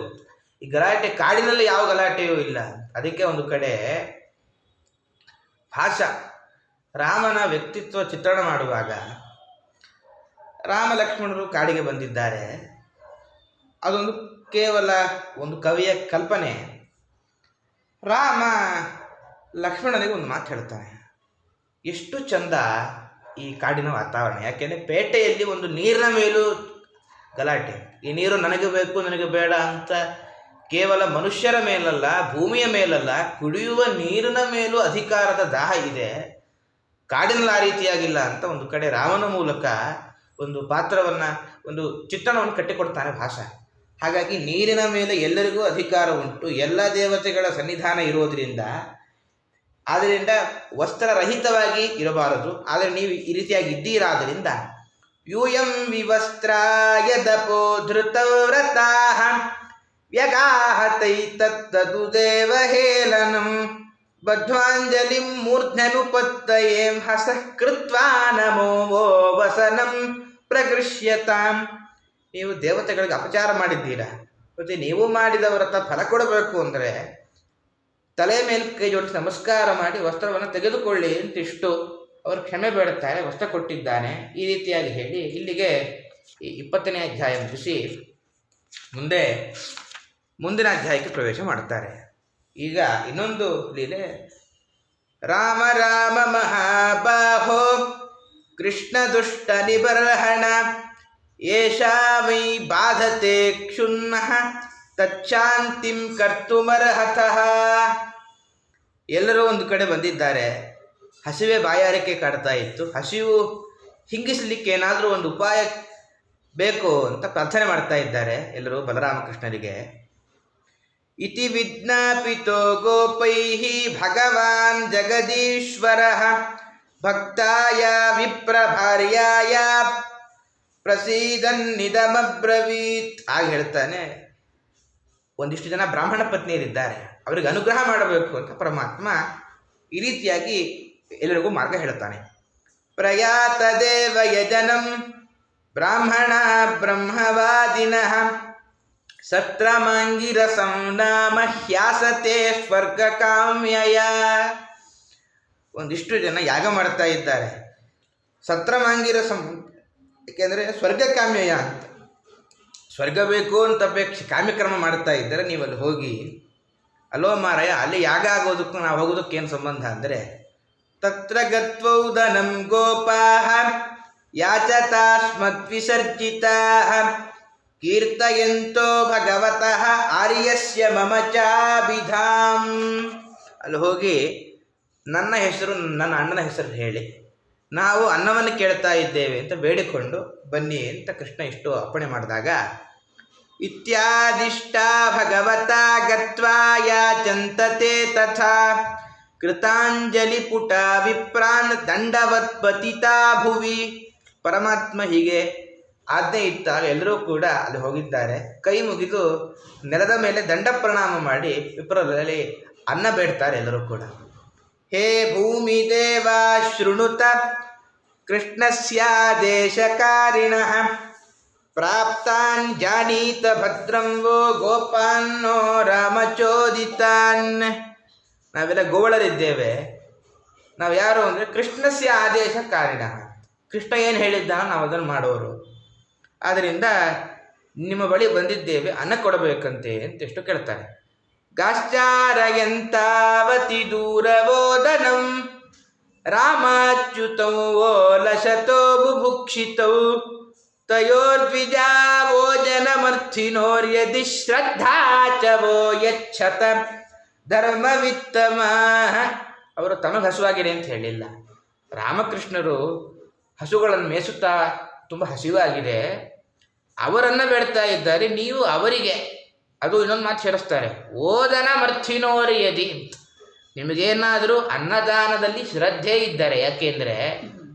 ಈ ಗಲಾಟೆ, ಕಾಡಿನಲ್ಲಿ ಯಾವ ಗಲಾಟೆಯೂ ಇಲ್ಲ. ಅದಕ್ಕೆ ಒಂದು ಕಡೆ ಭಾಷಾ ರಾಮನ ವ್ಯಕ್ತಿತ್ವ ಚಿತ್ರಣ ಮಾಡುವಾಗ ರಾಮ ಲಕ್ಷ್ಮಣರು ಕಾಡಿಗೆ ಬಂದಿದ್ದಾರೆ. ಅದೊಂದು ಕೇವಲ ಒಂದು ಕವಿಯ ಕಲ್ಪನೆ. ರಾಮ ಲಕ್ಷ್ಮಣನಿಗೆ ಒಂದು ಮಾತು ಹೇಳ್ತಾನೆ, ಎಷ್ಟು ಚಂದ ಈ ಕಾಡಿನ ವಾತಾವರಣ. ಯಾಕೆಂದರೆ ಪೇಟೆಯಲ್ಲಿ ಒಂದು ನೀರಿನ ಮೇಲೂ ಗಲಾಟೆ, ಈ ನೀರು ನನಗೆ ಬೇಕು ನನಗೆ ಬೇಡ ಅಂತ ಕೇವಲ ಮನುಷ್ಯರ ಮೇಲಲ್ಲ, ಭೂಮಿಯ ಮೇಲಲ್ಲ, ಕುಡಿಯುವ ನೀರಿನ ಮೇಲೂ ಅಧಿಕಾರದ ದಾಹ ಇದೆ. ಕಾಡಿನಲ್ಲಿ ಆ ರೀತಿಯಾಗಿಲ್ಲ ಅಂತ ಒಂದು ಕಡೆ ರಾಮನ ಮೂಲಕ ಒಂದು ಪಾತ್ರವನ್ನು, ಒಂದು ಚಿತ್ರಣವನ್ನು ಕಟ್ಟಿಕೊಡ್ತಾನೆ ಭಾಷಾ. ಹಾಗಾಗಿ ನೀರಿನ ಮೇಲೆ ಎಲ್ಲರಿಗೂ ಅಧಿಕಾರ ಉಂಟು, ಎಲ್ಲ ದೇವತೆಗಳ ಸನ್ನಿಧಾನ ಇರೋದರಿಂದ ಆದ್ದರಿಂದ ವಸ್ತ್ರರಹಿತವಾಗಿ ಇರಬಾರದು. ಆದರೆ ನೀವು ಈ ರೀತಿಯಾಗಿ ಇದ್ದೀರಾದ್ದರಿಂದ ಯೂಯಂ ವಿವಸ್ತ್ರಾಯ ದಪೋ ಧೃತವ್ರತಾಃ ವ್ಯಗಾಹತೈತತ್ತದು ದೇವಹೇಳನಂ ಬದ್ಧ್ವಾಂಜಲಿಂ ಮೂರ್ಧ್ನನುಪತ್ತಯೇಂ ಹಸಃ ಕೃತ್ವಾ ನಮೋ ವೋ ವಸನಂ ಪ್ರಗೃಹ್ಯತಾಂ. ನೀವು ದೇವತೆಗಳಿಗೆ ಅಪಚಾರ ಮಾಡಿದ್ದೀರಾ, ಮತ್ತು ನೀವು ಮಾಡಿದ ವ್ರತ ಫಲ ಕೊಡಬೇಕು ಅಂದರೆ ತಲೆ ಮೇಲೆ ಕೈ ಜೋಡಿಸಿ ನಮಸ್ಕಾರ ಮಾಡಿ ವಸ್ತ್ರವನ್ನು ತೆಗೆದುಕೊಳ್ಳಿ ಅಂತಿಷ್ಟು ಅವರು ಕ್ಷಮೆ ಬೇಡುತ್ತಾರೆ. ವಸ್ತ್ರ ಕೊಟ್ಟಿದ್ದಾನೆ ಈ ರೀತಿಯಾಗಿ ಹೇಳಿ ಇಲ್ಲಿಗೆ ಈ 20ನೇ ಅಧ್ಯಾಯ ಮುಗಿಸಿ ಮುಂದಿನ ಅಧ್ಯಾಯಕ್ಕೆ ಪ್ರವೇಶ ಮಾಡುತ್ತಾರೆ. ಈಗ ಇನ್ನೊಂದು ಲೀಲೆ. ರಾಮ ರಾಮ ಮಹಾಬಾಹೋ ಕೃಷ್ಣ ದುಷ್ಟ ನಿಬರ್ಹಣ ಏಷಾ ವೈ ಬಾಧತೆ ಕ್ಷುನ್ನಃ ತಚ್ಚಾಂತಿಂ ಕರ್ತುಮರ್ಹತಃ. ಎಲ್ಲರೂ ಒಂದು ಕಡೆ ಬಂದಿದ್ದಾರೆ. ಹಸಿವೆ ಬಾಯಾರಿಕೆ ಕಾಡ್ತಾ ಇತ್ತು. ಹಸಿವು ಹಿಂಗಿಸಲಿಕ್ಕೆ ಏನಾದರೂ ಒಂದು ಉಪಾಯ ಬೇಕು ಅಂತ ಪ್ರಾರ್ಥನೆ ಮಾಡ್ತಾ ಇದ್ದಾರೆ ಎಲ್ಲರೂ ಬಲರಾಮಕೃಷ್ಣರಿಗೆ. ಇತಿ ವಿಜ್ಞಾಪಿತೋ ಗೋಪೈಃ ಭಗವಾನ್ ಜಗದೀಶ್ವರಃ ಭಕ್ತಾಯ ವಿಪ್ರಭಾರ್ಯಾಯ ಪ್ರಸೀದನ್ನಿದಮಬ್ರವೀತ್. ಆಗ ಹೇಳ್ತಾನೆ, ಒಂದಿಷ್ಟು ಜನ ಬ್ರಾಹ್ಮಣ ಪತ್ನಿಯರಿದ್ದಾರೆ, ಅವರಿಗೆ ಅನುಗ್ರಹ ಮಾಡಬೇಕು ಅಂತ ಪರಮಾತ್ಮ ಈ ರೀತಿಯಾಗಿ ಎಲ್ಲರಿಗೂ ಮಾರ್ಗ ಹೇಳ್ತಾನೆ. ಪ್ರಯಾತ ದೇವ ಯಜನಂ ಬ್ರಾಹ್ಮಣ ಬ್ರಹ್ಮವಾದಿನಃ ಸತ್ರಮಾಂಗಿರಸಂ ನಾಮ ಹ್ಯಾಸತೆ ಸ್ವರ್ಗ ಕಾಮ್ಯಯ. ಒಂದಿಷ್ಟು ಜನ ಯಾಗ ಮಾಡ್ತಾ ಇದ್ದಾರೆ. ಸತ್ರಮಾಂಗಿರಸಂ ಏಕೆಂದರೆ ಸ್ವರ್ಗ ಕಾಮ್ಯಯ ಅಂತ, ಸ್ವರ್ಗ ಬೇಕು ಅಂತ ಕಾಮ್ಯಕ್ರಮ ಮಾಡ್ತಾ ಇದ್ದಾರೆ. ನೀವು ಅಲ್ಲಿ ಹೋಗಿ, ಅಲೋ ಮಾರಾಯ, ಅಲ್ಲಿ ಯಾಗ ಆಗೋದಕ್ಕೂ ನಾವು ಹೋಗೋದಕ್ಕೆ ಏನು ಸಂಬಂಧ ಅಂದರೆ, ತತ್ರ ಗತ್ವೌದನಂ ಗೋಪಾಃ ಯಾಚತಾಸ್ಮದ್ವಿಸರ್ಜಿತಾಃ ಕೀರ್ತಯಂತೋ ಭಗವತಃ ಆರ್ಯಸ್ಯ ಮಮ ಚಾಭಿಧಾಂ. ಅಲ್ಲಿ ಹೋಗಿ ನನ್ನ ಹೆಸರು, ನನ್ನ ಅಣ್ಣನ ಹೆಸರು ಹೇಳಿ, ನಾವು ಅನ್ನವನ್ನು ಕೇಳ್ತಾ ಇದ್ದೇವೆ ಅಂತ ಬೇಡಿಕೊಂಡು ಬನ್ನಿ ಅಂತ ಕೃಷ್ಣ ಇಷ್ಟು ಅಪ್ಪಣೆ ಮಾಡಿದಾಗ, ಇತ್ಯಾದಿಷ್ಟ ಭಗವತ ಗತ್ವಾ ಯಾಚಂತತೆ ತಥಾ ಕೃತಾಂಜಲಿ ಪುಟ ವಿಪ್ರಾನ್ ದಂಡವತ್ ಪತಿತಾ ಭುವಿ. ಪರಮಾತ್ಮ ಹೀಗೆ ಆಜ್ಞೆ ಇಟ್ಟಾಗ ಎಲ್ಲರೂ ಕೂಡ ಅಲ್ಲಿ ಹೋಗಿದ್ದಾರೆ. ಕೈ ಮುಗಿದು ನೆಲದ ಮೇಲೆ ದಂಡ ಪ್ರಣಾಮ ಮಾಡಿ ವಿಪ್ರಲ್ಲಿ ಅನ್ನ ಬೇಡ್ತಾರೆ ಎಲ್ಲರೂ ಕೂಡ. ಹೇ ಭೂಮಿ ದೇವ ಶೃಣುತ ಕೃಷ್ಣಸ್ಯಾದೇಶಕಾರಿಣಃ ಪ್ರಾಪ್ತಾನ್ ಜಾನೀತ ಭದ್ರಂ ವೋ ಗೋಪಾನ್ನೋ ರಾಮಚೋದಿತಾನ್. ನಾವೆಲ್ಲ ಗೋವಳರಿದ್ದೇವೆ. ನಾವು ಯಾರು ಅಂದರೆ ಕೃಷ್ಣಸ್ಯ ಆದೇಶ ಕಾರಣ. ಕೃಷ್ಣ ಏನು ಹೇಳಿದ್ದಾನೋ ನಾವು ಅದನ್ನು ಮಾಡೋರು. ಆದ್ದರಿಂದ ನಿಮ್ಮ ಬಳಿ ಬಂದಿದ್ದೇವೆ, ಅನ್ನ ಕೊಡಬೇಕಂತೆ ಅಂತ ಎಷ್ಟು ಕೇಳ್ತಾರೆ. ಗಾಶ್ಚಾರಯಂತಾವತಿ ದೂರವೋದನಂ ರಾಮಾಚ್ಯುತೌ ಓಲಶತೋ ಬುಭುಕ್ಷಿತೌ ತಯೋರ್ದ್ವಿಜಾವೋಜನಮರ್ಥಿನೋರ್ಯದಿ ಶ್ರದ್ಧಾ ಚ ವೋ ಯಚ್ಛತ ಧರ್ಮವಿತ್ತಮ. ಅವರು ತಮಗೆ ಹಸುವಾಗಿದೆ ಅಂತ ಹೇಳಿಲ್ಲ. ರಾಮಕೃಷ್ಣರು ಹಸುಗಳನ್ನು ಮೇಸುತ್ತಾ ತುಂಬ ಹಸಿವಾಗಿದೆ, ಅವರನ್ನು ಬೇಡ್ತಾ ಇದ್ದಾರೆ, ನೀವು ಅವರಿಗೆ. ಅದು ಇನ್ನೊಂದು ಮಾತು ಸೇರಿಸ್ತಾರೆ, ಓದನ ಮರ್ಥಿನೋರಿಯದಿ. ನಿಮಗೇನಾದರೂ ಅನ್ನದಾನದಲ್ಲಿ ಶ್ರದ್ಧೆ ಇದ್ದರೆ, ಯಾಕೆಂದರೆ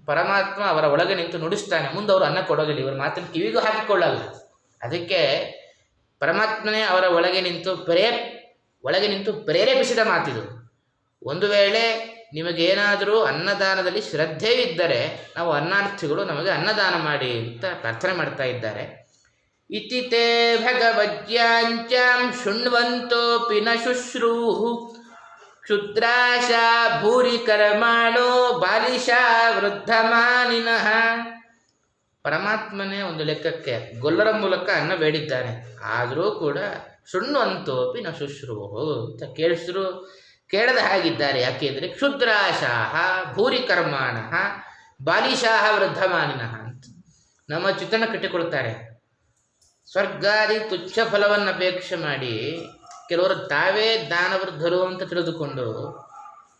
ಪರಮಾತ್ಮ ಅವರ ಒಳಗೆ ನಿಂತು ನುಡಿಸ್ತಾನೆ, ಮುಂದೆ ಅವರು ಅನ್ನ ಕೊಡೋದಿಲ್ಲ, ಇವರ ಮಾತನ್ನು ಕಿವಿಗೂ ಹಾಕಿಕೊಳ್ಳಲ್ಲ. ಅದಕ್ಕೆ ಪರಮಾತ್ಮನೇ ಅವರ ಒಳಗೆ ನಿಂತು ಪ್ರೇರೇಪಿಸಿದ ಮಾತಿದು. ಒಂದು ವೇಳೆ ನಿಮಗೇನಾದರೂ ಅನ್ನದಾನದಲ್ಲಿ ಶ್ರದ್ಧೆ ಇದ್ದರೆ ನಾವು ಅನ್ನಾರ್ಥಿಗಳು ನಮಗೆ ಅನ್ನದಾನ ಮಾಡಿ ಅಂತ ಪ್ರಾರ್ಥನೆ ಮಾಡ್ತಾ ಇದ್ದಾರೆ. ಇತಿ ತೇ ಭಗವದ್ಯಾಂಚಾಂ ಶೃಣ್ವಂತೋಪಿ ನ ಶುಶ್ರೂಹು ಕ್ಷುದ್ರಾಶಾ ಭೂರಿ ಕರ್ಮಾಣೋ ಬಾಲಿಶಾ ವೃದ್ಧಮಾನಿನಃ. ಪರಮಾತ್ಮನೇ ಒಂದು ಲೆಕ್ಕಕ್ಕೆ ಗೊಲ್ಲರ ಮೂಲಕ ಅನ್ನ ಬೇಡಿದ್ದಾನೆ, ಆದರೂ ಕೂಡ ಶೃಣ್ವಂತೋಪಿ ನ ಶುಶ್ರೂಹು ಅಂತ ಕೇಳದ ಹಾಗಿದ್ದಾರೆ. ಯಾಕೆಂದರೆ ಕ್ಷುದ್ರಾಶಾಹ ಭೂರಿ ಕರ್ಮಾಣಃ ಬಾಲಿಶಾಹ ವೃದ್ಧಮಾನಿನಃ ಅಂತ ನಮ್ಮ ಚಿತ್ರಣ ಕಟ್ಟಿಕೊಡ್ತಾರೆ. ಸ್ವರ್ಗಾದಿ ತುಚ್ಛ ಫಲವನ್ನು ಅಪೇಕ್ಷೆ ಮಾಡಿ ಕೆಲವರು ತಾವೇ ದಾನವೃದ್ಧರು ಅಂತ ತಿಳಿದುಕೊಂಡು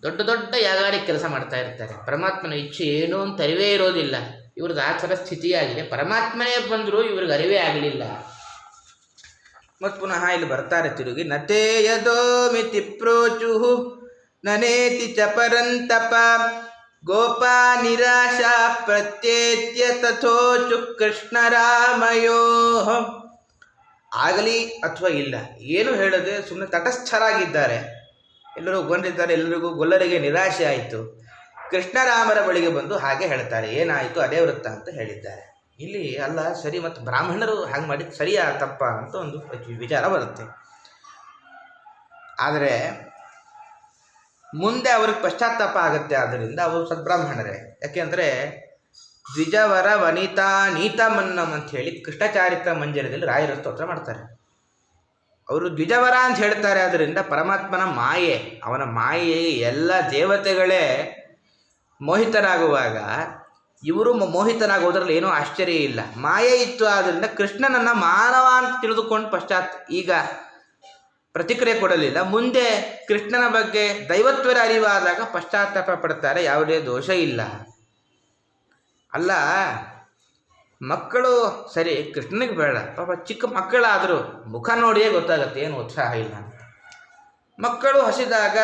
ದೊಡ್ಡ ದೊಡ್ಡ ಯಾಗಾಡಿ ಕೆಲಸ ಮಾಡ್ತಾ ಇರ್ತಾರೆ. ಪರಮಾತ್ಮನ ಇಚ್ಛೆ ಏನು ಅಂತ ಅರಿವೇ ಇರೋದಿಲ್ಲ. ಇವ್ರದ್ದು ಆ ಥರ ಸ್ಥಿತಿಯಾಗಿದೆ. ಪರಮಾತ್ಮನೇ ಬಂದರೂ ಇವ್ರಿಗೆ ಅರಿವೇ ಆಗಲಿಲ್ಲ. ಮತ್ತು ಪುನಃ ಇಲ್ಲಿ ಬರ್ತಾರೆ ತಿರುಗಿ, ನತೇ ಯದೋ ಮಿತಿ ಪ್ರೋಚುಹು ನನೇತಿ ಚ ಪರಂತಪ ಗೋಪಾ ನಿರಾಶಾ ಪ್ರತ್ಯೇತ್ಯ ತಥೋಚು ಕೃಷ್ಣ ರಾಮಯೋ. ಆಗಲಿ ಅಥವಾ ಇಲ್ಲ ಏನು ಹೇಳದೆ ಸುಮ್ಮನೆ ತಟಸ್ಥರಾಗಿದ್ದಾರೆ. ಎಲ್ಲರೂ ಬಂದಿದ್ದಾರೆ, ಎಲ್ಲರಿಗೂ ಗೊಲ್ಲರಿಗೆ ನಿರಾಶೆ ಆಯಿತು. ಕೃಷ್ಣರಾಮರ ಬಳಿಗೆ ಬಂದು ಹಾಗೆ ಹೇಳ್ತಾರೆ, ಏನಾಯಿತು ಅದೇ ವೃತ್ತ ಅಂತ ಹೇಳಿದ್ದಾರೆ. ಇಲ್ಲಿ ಅಲ್ಲ ಸರಿ, ಮತ್ತು ಬ್ರಾಹ್ಮಣರು ಹಾಗೆ ಮಾಡಿದ್ದು ಸರಿಯಾ ತಪ್ಪ ಅಂತ ಒಂದು ವಿಚಾರ ಬರುತ್ತೆ. ಆದರೆ ಮುಂದೆ ಅವ್ರಿಗೆ ಪಶ್ಚಾತ್ತಾಪ ಆಗುತ್ತೆ. ಆದ್ದರಿಂದ ಅವರು ಸದ್ಬ್ರಾಹ್ಮಣರೇ. ಯಾಕೆಂದರೆ ದ್ವಿಜವರ ವನಿತಾ ನೀತಮನ್ನಂ ಅಂತ ಹೇಳಿ ಕೃಷ್ಣಚಾರಿತ್ರ ಮಂಜರದಲ್ಲಿ ರಾಯರ ಸ್ತೋತ್ರ ಮಾಡ್ತಾರೆ. ಅವರು ದ್ವಿಜವರ ಅಂತ ಹೇಳ್ತಾರೆ. ಆದ್ದರಿಂದ ಪರಮಾತ್ಮನ ಮಾಯೆ, ಅವನ ಮಾಯೆಗೆ ಎಲ್ಲ ದೇವತೆಗಳೇ ಮೋಹಿತರಾಗುವಾಗ ಇವರು ಮೋಹಿತನಾಗೋದ್ರಲ್ಲಿ ಏನೂ ಆಶ್ಚರ್ಯ ಇಲ್ಲ. ಮಾಯೆ ಇತ್ತು. ಆದ್ದರಿಂದ ಕೃಷ್ಣನನ್ನು ಮಾನವ ಅಂತ ತಿಳಿದುಕೊಂಡು ಈಗ ಪ್ರತಿಕ್ರಿಯೆ ಕೊಡಲಿಲ್ಲ. ಮುಂದೆ ಕೃಷ್ಣನ ಬಗ್ಗೆ ದೈವತ್ವದ ಅರಿವಾದಾಗ ಪಶ್ಚಾತ್ತಾಪ ಪಡ್ತಾರೆ, ಯಾವುದೇ ದೋಷ ಇಲ್ಲ. ಅಲ್ಲ, ಮಕ್ಕಳು ಸರಿ ಕೃಷ್ಣನಿಗೆ ಬೇಡ, ಪಾಪ ಚಿಕ್ಕ ಮಕ್ಕಳಾದರೂ ಮುಖ ನೋಡಿಯೇ ಗೊತ್ತಾಗುತ್ತೆ ಏನು ಉತ್ಸಾಹ ಇಲ್ಲ ಅಂತ. ಮಕ್ಕಳು ಹಸಿದಾಗ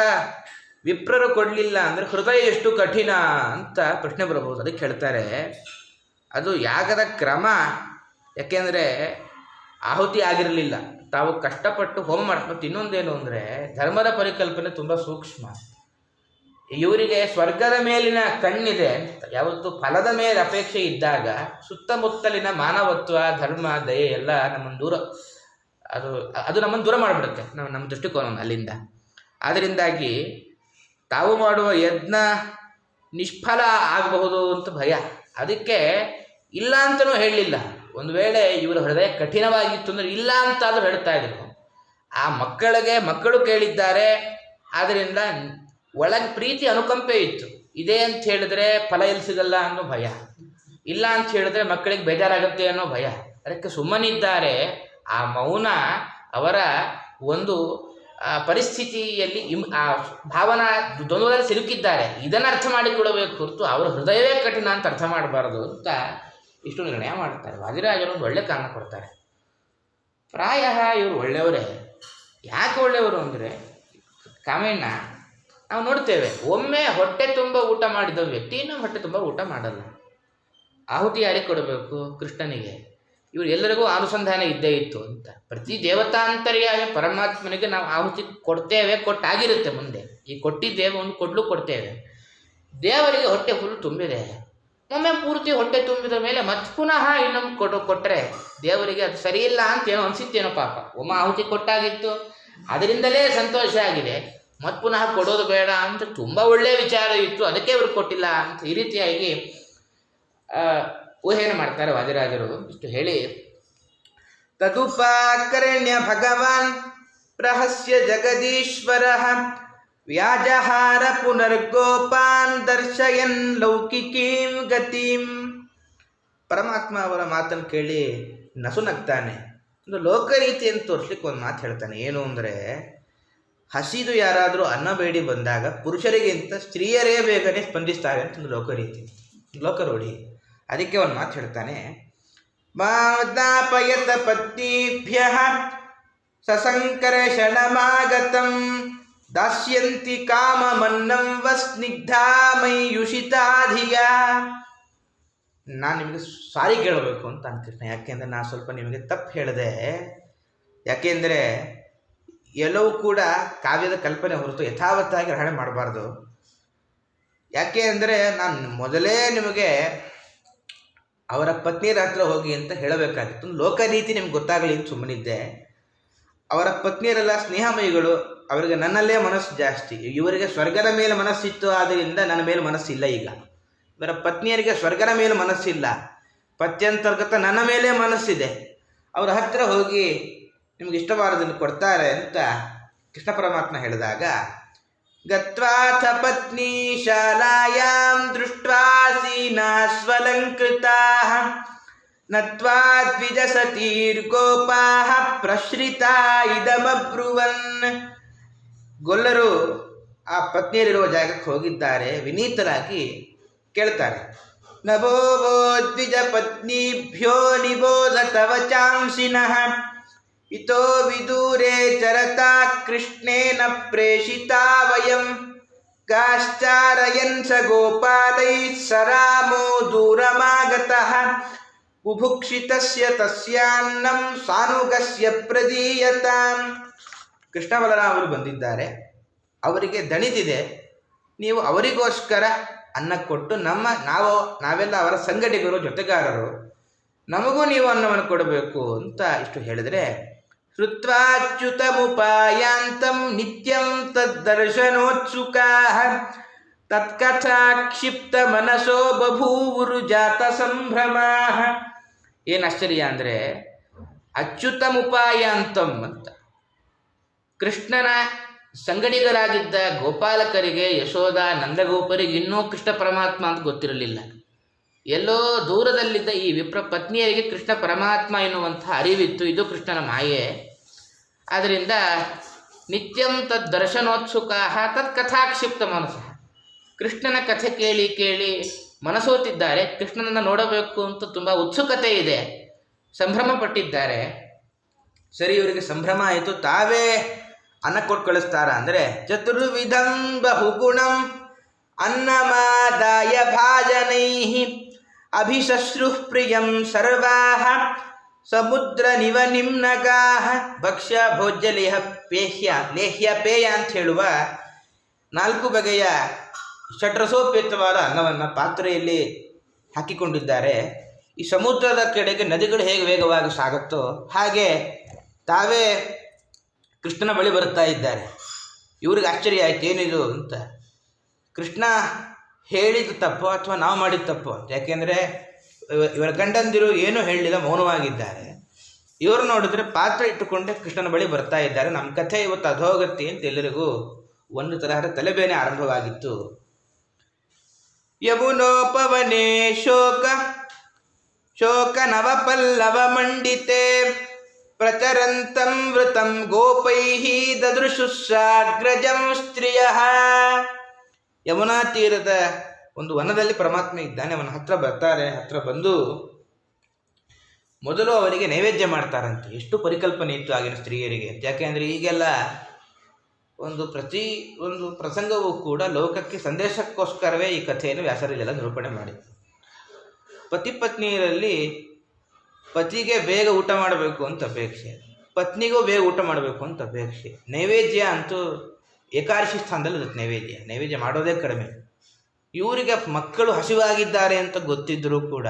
ವಿಪ್ರರು ಕೊಡಲಿಲ್ಲ ಅಂದರೆ ಹೃದಯ ಎಷ್ಟು ಕಠಿಣ ಅಂತ ಪ್ರಶ್ನೆ ಬರಬಹುದು. ಅದಕ್ಕೆ ಹೇಳ್ತಾರೆ ಅದು ಯಾಗದ ಕ್ರಮ. ಯಾಕೆಂದರೆ ಆಹುತಿ ಆಗಿರಲಿಲ್ಲ, ತಾವು ಕಷ್ಟಪಟ್ಟು ಹೋಮ ಮಾಡ್ಕೊಂಡು. ಇನ್ನೊಂದೇನು ಅಂದರೆ ಧರ್ಮದ ಪರಿಕಲ್ಪನೆ ತುಂಬ ಸೂಕ್ಷ್ಮ. ಇವರಿಗೆ ಸ್ವರ್ಗದ ಮೇಲಿನ ಕಣ್ಣಿದೆ ಅಂತ. ಯಾವತ್ತು ಫಲದ ಮೇಲೆ ಅಪೇಕ್ಷೆ ಇದ್ದಾಗ ಸುತ್ತಮುತ್ತಲಿನ ಮಾನವತ್ವ, ಧರ್ಮ, ದಯೆ ಎಲ್ಲ ನಮ್ಮನ್ನು ದೂರ ಅದು ನಮ್ಮನ್ನು ದೂರ ಮಾಡಿಬಿಡುತ್ತೆ, ನಮ್ಮ ದೃಷ್ಟಿಕೋನ ಅಲ್ಲಿಂದ. ಅದರಿಂದಾಗಿ ತಾವು ಮಾಡುವ ಯಜ್ಞ ನಿಷ್ಫಲ ಆಗಬಹುದು ಅಂತ ಭಯ. ಅದಕ್ಕೆ ಇಲ್ಲ ಅಂತಲೂ ಹೇಳಲಿಲ್ಲ. ಒಂದು ವೇಳೆ ಇವರ ಹೃದಯ ಕಠಿಣವಾಗಿತ್ತು ಅಂದರೆ ಇಲ್ಲ ಅಂತಾದರೂ ಹೇಳ್ತಾ ಇದ್ರು. ಆ ಮಕ್ಕಳು ಕೇಳಿದ್ದಾರೆ, ಆದ್ದರಿಂದ ಒಳಗೆ ಪ್ರೀತಿ ಅನುಕಂಪೆ ಇತ್ತು. ಇದೆ ಅಂತ ಹೇಳಿದ್ರೆ ಫಲ ಎಲ್ಲಿ ಸಿಗಲ್ಲ ಅನ್ನೋ ಭಯ, ಇಲ್ಲ ಅಂತ ಹೇಳಿದ್ರೆ ಮಕ್ಕಳಿಗೆ ಬೇಜಾರಾಗುತ್ತೆ ಅನ್ನೋ ಭಯ. ಅದಕ್ಕೆ ಸುಮ್ಮನಿದ್ದಾರೆ. ಆ ಮೌನ ಅವರ ಒಂದು ಪರಿಸ್ಥಿತಿಯಲ್ಲಿ ಆ ಭಾವನಾ ದ್ವಂದ್ವದಲ್ಲಿ ಸಿಲುಕಿದ್ದಾರೆ. ಇದನ್ನು ಅರ್ಥ ಮಾಡಿಕೊಡಬೇಕು ಹೊರತು ಅವರ ಹೃದಯವೇ ಕಠಿಣ ಅಂತ ಅರ್ಥ ಮಾಡಬಾರ್ದು ಅಂತ ಇಷ್ಟು ನಿರ್ಣಯ ಮಾಡ್ತಾರೆ. ವಾದಿರಾಜರು ಒಂದು ಒಳ್ಳೆ ಕಾರಣ ಕೊಡ್ತಾರೆ. ಪ್ರಾಯ ಇವರು ಒಳ್ಳೆಯವರೇ. ಯಾಕೆ ಒಳ್ಳೆಯವರು ಅಂದರೆ ಕಾಮಣ್ಣ ನಾವು ನೋಡ್ತೇವೆ, ಒಮ್ಮೆ ಹೊಟ್ಟೆ ತುಂಬ ಊಟ ಮಾಡಿದ ವ್ಯಕ್ತಿ ಇನ್ನೊಂದು ಹೊಟ್ಟೆ ತುಂಬ ಊಟ ಮಾಡಲ್ಲ. ಆಹುತಿ ಯಾರಿಗೆ ಕೊಡಬೇಕು? ಕೃಷ್ಣನಿಗೆ. ಇವರು ಎಲ್ಲರಿಗೂ ಅನುಸಂಧಾನ ಇದ್ದೇ ಇತ್ತು ಅಂತ. ಪ್ರತಿ ದೇವತಾಂತರ್ಯಾಯ ಪರಮಾತ್ಮನಿಗೆ ನಾವು ಆಹುತಿ ಕೊಡ್ತೇವೆ, ಕೊಟ್ಟಾಗಿರುತ್ತೆ. ಮುಂದೆ ಈ ಕೊಟ್ಟಿದ್ದೇವೆ, ಒಂದು ಕೊಡ್ತೇವೆ. ದೇವರಿಗೆ ಹೊಟ್ಟೆ ಫುಲ್ ತುಂಬಿದೆ. ಒಮ್ಮೆ ಪೂರ್ತಿ ಹೊಟ್ಟೆ ತುಂಬಿದ ಮೇಲೆ ಮತ್ತೆ ಪುನಃ ಇನ್ನೊಂದು ಕೊಟ್ಟರೆ ದೇವರಿಗೆ ಅದು ಸರಿಯಿಲ್ಲ ಅಂತ ಏನೋ ಅನಿಸಿತ್ತೇನೋ ಪಾಪ. ಒಮ್ಮೆ ಆಹುತಿ ಕೊಟ್ಟಾಗಿತ್ತು, ಅದರಿಂದಲೇ ಸಂತೋಷ ಆಗಿದೆ. ಮತ್ತು ಪುನಃ ಕೊಡೋದು ಬೇಡ ಅಂತ ತುಂಬ ಒಳ್ಳೆಯ ವಿಚಾರ ಇತ್ತು, ಅದಕ್ಕೆ ಇವರು ಕೊಟ್ಟಿಲ್ಲ ಅಂತ ಈ ರೀತಿಯಾಗಿ ಊಹೆಯನ್ನು ಮಾಡ್ತಾರೆ ವಾದಿರಾಜರು. ಇಷ್ಟು ಹೇಳಿ, ತದುಪಾಕರ್ಣ್ಯ ಭಗವಾನ್ ಪ್ರಹಸ್ಯ ಜಗದೀಶ್ವರ ವ್ಯಾಜಹಾರ ಪುನರ್ಗೋಪಾನ್ ದರ್ಶಯನ್ ಲೌಕಿಕೀಂ ಗತಿಂ. ಪರಮಾತ್ಮ ಅವರ ಮಾತನ್ನು ಕೇಳಿ ನಸುನಗ್ತಾನೆ. ಒಂದು ಲೋಕರೀತಿಯನ್ನು ತೋರಿಸ್ಲಿಕ್ಕೆ ಒಂದು ಮಾತು ಹೇಳ್ತಾನೆ. ಏನು ಅಂದರೆ, ಹಸಿದು ಯಾರಾದರೂ ಅನ್ನ ಬೇಡಿ ಬಂದಾಗ ಪುರುಷರಿಗಿಂತ ಸ್ತ್ರೀಯರೇ ಬೇಗನೆ ಸ್ಪಂದಿಸ್ತಾರೆ ಅಂತ ಒಂದು ಲೋಕರೀತಿ, ಲೋಕರೂಢಿ. ಅದಕ್ಕೆ ಒಂದು ಮಾತು ಹೇಳ್ತಾನೆ, ಮಾದಾಪಯತ ಪತ್ನೀಭ್ಯಃ ಸಸಂಕರ್ಷಣಮಾಗತಂ ದಾಸ್ಯಂತಿ ಕಾಮಮನ್ನಂ ವಸ್ನಿಗ್ಧಾ ಮೈಯುಷಿತಾಧಿಯ. ನಾನು ನಿಮಗೆ ಸಾರಿ ಕೇಳಬೇಕು ಅಂತ ಅನ್ಕೃಷ್ಣ. ಯಾಕೆಂದರೆ ನಾನು ಸ್ವಲ್ಪ ನಿಮಗೆ ತಪ್ಪು ಹೇಳಿದೆ. ಯಾಕೆಂದರೆ ಎಲ್ಲವೂ ಕೂಡ ಕಾವ್ಯದ ಕಲ್ಪನೆ ಹೊರತು ಯಥಾವತ್ತಾಗಿ ಗ್ರಹಣೆ ಮಾಡಬಾರ್ದು. ಯಾಕೆ ಅಂದರೆ ನಾನು ಮೊದಲೇ ನಿಮಗೆ ಅವರ ಪತ್ನಿಯರ ಹತ್ರ ಹೋಗಿ ಅಂತ ಹೇಳಬೇಕಾಗಿತ್ತು. ಲೋಕರೀತಿ ನಿಮ್ಗೆ ಗೊತ್ತಾಗಲಿ ಅಂತ ಸುಮ್ಮನಿದ್ದೆ. ಅವರ ಪತ್ನಿಯರೆಲ್ಲ ಸ್ನೇಹಮಯಿಗಳು, ಅವರಿಗೆ ನನ್ನಲ್ಲೇ ಮನಸ್ಸು ಜಾಸ್ತಿ. ಇವರಿಗೆ ಸ್ವರ್ಗದ ಮೇಲೆ ಮನಸ್ಸಿತ್ತು, ಆದ್ದರಿಂದ ನನ್ನ ಮೇಲೆ ಮನಸ್ಸಿಲ್ಲ. ಈಗ ಇವರ ಪತ್ನಿಯರಿಗೆ ಸ್ವರ್ಗದ ಮೇಲೆ ಮನಸ್ಸಿಲ್ಲ, ಪತ್ಯಂತರ್ಗತ ನನ್ನ ಮೇಲೆ ಮನಸ್ಸಿದೆ. ಅವರ ಹತ್ತಿರ ಹೋಗಿ ನಿಮ್ಗೆ ಇಷ್ಟವಾದದನ್ನು ಕೊಡ್ತಾರೆ ಅಂತ ಕೃಷ್ಣ ಪರಮಾತ್ಮ ಹೇಳಿದಾಗ, ಗತ್ವಾಥ ಪತ್ನಿ ಶಾಲಾಯಾಂ ದೃಷ್ಟ್ವಾಸೀನಾ ಸ್ವಲಂಕೃತಾಃ ನತ್ವಾ ದ್ವಿಜಸತೀರ್ಗೋಪಾಃ ಪ್ರಶ್ರಿತಾ ಇದಮಬ್ರುವನ್. ಗೊಲ್ಲರು ಆ ಪತ್ನಿಯರಿರುವ ಜಾಗಕ್ಕೆ ಹೋಗಿದ್ದಾರೆ. ವಿನೀತರಾಗಿ ಕೇಳ್ತಾರೆ, ನಭೋವೋ ದ್ವಿಜ ಪತ್ನಿಭ್ಯೋ ನಿಬೋಧ ತವ ಚಾಂಸಿನಃ ಇತೋ ವಿದೂರೇ ಚರತಾ ಕೃಷ್ಣೇನ ಪ್ರೇಷಿತಾ ವಯಂ ಕಾಶ್ಚಾರಯನ್ ಸ ಗೋಪಾಲೈ ಸರಾಮೋ ದೂರಮಾಗತಃ ಬುಭುಕ್ಷಿತಸ್ಯ ತಸ್ಯಾನ್ನಂ ಸಾನುಗಸ್ಯ ಪ್ರದೀಯತಾಂ. ಕೃಷ್ಣ ಬಲರಾಮರು ಬಂದಿದ್ದಾರೆ, ಅವರಿಗೆ ದಣಿದಿದೆ, ನೀವು ಅವರಿಗೋಸ್ಕರ ಅನ್ನ ಕೊಟ್ಟು ನಾವೆಲ್ಲ ಅವರ ಸಂಗಡಿಗರು, ಜೊತೆಗಾರರು, ನಮಗೂ ನೀವು ಅನ್ನವನ್ನು ಕೊಡಬೇಕು ಅಂತ ಇಷ್ಟು ಹೇಳಿದರೆ, ಶ್ರುತ್ವಾಚ್ಯುತಮುಪಾಯಾಂತಂ ನಿತ್ಯಂ ತದ್ದರ್ಶನೋತ್ಸುಕಾಃ ತತ್ಕಥಾ ಕ್ಷಿಪ್ತ ಮನಸೋ ಬಭೂವುರು ಜಾತ ಸಂಭ್ರಮಾಃ. ಏನು ಆಶ್ಚರ್ಯ ಅಂದರೆ, ಅಚ್ಯುತಮುಪಾಯಾಂತಂ ಅಂತ ಕೃಷ್ಣನ ಸಂಗಡಿಗರಾಗಿದ್ದ ಗೋಪಾಲಕರಿಗೆ, ಯಶೋಧ, ನಂದಗೋಪರಿಗೆ ಇನ್ನೂ ಕೃಷ್ಣ ಪರಮಾತ್ಮ ಅಂತ ಗೊತ್ತಿರಲಿಲ್ಲ. ಎಲ್ಲೋ ದೂರದಲ್ಲಿದ್ದ ಈ ವಿಪ್ರ ಪತ್ನಿಯರಿಗೆ ಕೃಷ್ಣ ಪರಮಾತ್ಮ ಎನ್ನುವಂಥ ಅರಿವಿತ್ತು. ಇದು ಕೃಷ್ಣನ ಮಾಯೆ. ಆದ್ದರಿಂದ ನಿತ್ಯಂ ತದ್ದರ್ಶನೋತ್ಸುಕಾ ತತ್ಕಥಾಕ್ಷಿಪ್ತ ಮನಸ್ಸು. ಕೃಷ್ಣನ ಕಥೆ ಕೇಳಿ ಕೇಳಿ ಮನಸೋತಿದ್ದಾರೆ. ಕೃಷ್ಣನನ್ನು ನೋಡಬೇಕು ಅಂತ ತುಂಬ ಉತ್ಸುಕತೆ ಇದೆ, ಸಂಭ್ರಮ ಪಟ್ಟಿದ್ದಾರೆ. ಸರಿ, ಇವರಿಗೆ ಸಂಭ್ರಮ ಆಯಿತು, ತಾವೇ ಅನ್ನ ಕೊಟ್ಟು ಕಳಿಸ್ತಾರ ಅಂದರೆ ಚತುರ್ವಿಧಂ ಬಹುಗುಣಂ ಅನ್ನಮಾದಾಯ ಭಾಜನೈ ಅಭಿಶಶ್ರು ಪ್ರಿಯಂ ಸರ್ವಾಹ ಸಮುದ್ರ ನಿವ ನಿಮ್ನಗಾಹ ಭಕ್ಷ್ಯ ಭೋಜ್ಯ ಲೇಹ್ಯ ಪೇಯ ಅಂತ ಹೇಳುವ 4 ಬಗೆಯ ಷಡ್ರಸೋಪೇತವಾದ ಅನ್ನವನ್ನು ಪಾತ್ರೆಯಲ್ಲಿ ಹಾಕಿಕೊಂಡಿದ್ದಾರೆ. ಈ ಸಮುದ್ರದ ಕಡೆಗೆ ನದಿಗಳು ಹೇಗೆ ವೇಗವಾಗಿ ಸಾಗುತ್ತೋ ಹಾಗೆ ತಾವೇ ಕೃಷ್ಣನ ಬಳಿ ಬರ್ತಾ ಇದ್ದಾರೆ. ಇವ್ರಿಗೆ ಆಶ್ಚರ್ಯ ಆಯ್ತು, ಏನಿದು ಅಂತ. ಕೃಷ್ಣ ಹೇಳಿದ ತಪ್ಪು ಅಥವಾ ನಾವು ಮಾಡಿದ ತಪ್ಪು ಅಂತ. ಯಾಕೆಂದರೆ ಇವರ ಗಂಡಂದಿರು ಏನೂ ಹೇಳಲಿಲ್ಲ, ಮೌನವಾಗಿದ್ದಾರೆ. ಇವರು ನೋಡಿದ್ರೆ ಪಾತ್ರೆ ಇಟ್ಟುಕೊಂಡೆ ಕೃಷ್ಣನ ಬಳಿ ಬರ್ತಾ ಇದ್ದಾರೆ. ನಮ್ಮ ಕಥೆ ಇವತ್ತು ಅಧೋಗತಿ ಅಂತ ಎಲ್ಲರಿಗೂ ಒಂದು ತರಹದ ತಲೆಬೇನೆ ಆರಂಭವಾಗಿತ್ತು. ಯಮುನೋಪವನೇ ಶೋಕ ನವಪಲ್ಲವ ಮಂಡಿತೆ ಪ್ರಚರಂತಂ ವೃತಂ ಗೋಪೈಃ ದದೃಶುಸ್ಸಾಗ್ರಜಂ ಸ್ತ್ರೀಯಃ. ಯಮುನಾ ತೀರದ ಒಂದು ವನದಲ್ಲಿ ಪರಮಾತ್ಮ ಇದ್ದಾನೆ. ಅವನ ಹತ್ರ ಬರ್ತಾರೆ. ಹತ್ರ ಬಂದು ಮೊದಲು ಅವರಿಗೆ ನೈವೇದ್ಯ ಮಾಡ್ತಾರಂತೆ. ಎಷ್ಟು ಪರಿಕಲ್ಪನೆ ಇತ್ತು ಆಗಿನ ಸ್ತ್ರೀಯರಿಗೆ. ಯಾಕೆಂದರೆ ಈಗೆಲ್ಲ ಪ್ರತಿ ಒಂದು ಪ್ರಸಂಗವೂ ಕೂಡ ಲೋಕಕ್ಕೆ ಸಂದೇಶಕ್ಕೋಸ್ಕರವೇ ಈ ಕಥೆಯನ್ನು ವ್ಯಾಸರಲ್ಲೆಲ್ಲ ನಿರೂಪಣೆ ಮಾಡಿದ್ರು. ಪತಿ ಪತ್ನಿಯರಲ್ಲಿ ಪತಿಗೆ ಬೇಗ ಊಟ ಮಾಡಬೇಕು ಅಂತ ಅಪೇಕ್ಷೆ, ಪತ್ನಿಗೂ ಬೇಗ ಊಟ ಮಾಡಬೇಕು ಅಂತ ಅಪೇಕ್ಷೆ. ನೈವೇದ್ಯ ಅಂತೂ ಏಕಾದಶಿ ಸ್ಥಾನದಲ್ಲಿ ಇರುತ್ತೆ. ನೈವೇದ್ಯ ಮಾಡೋದೇ ಕಡಿಮೆ. ಇವರಿಗೆ ಮಕ್ಕಳು ಹಸಿವಾಗಿದ್ದಾರೆ ಅಂತ ಗೊತ್ತಿದ್ದರೂ ಕೂಡ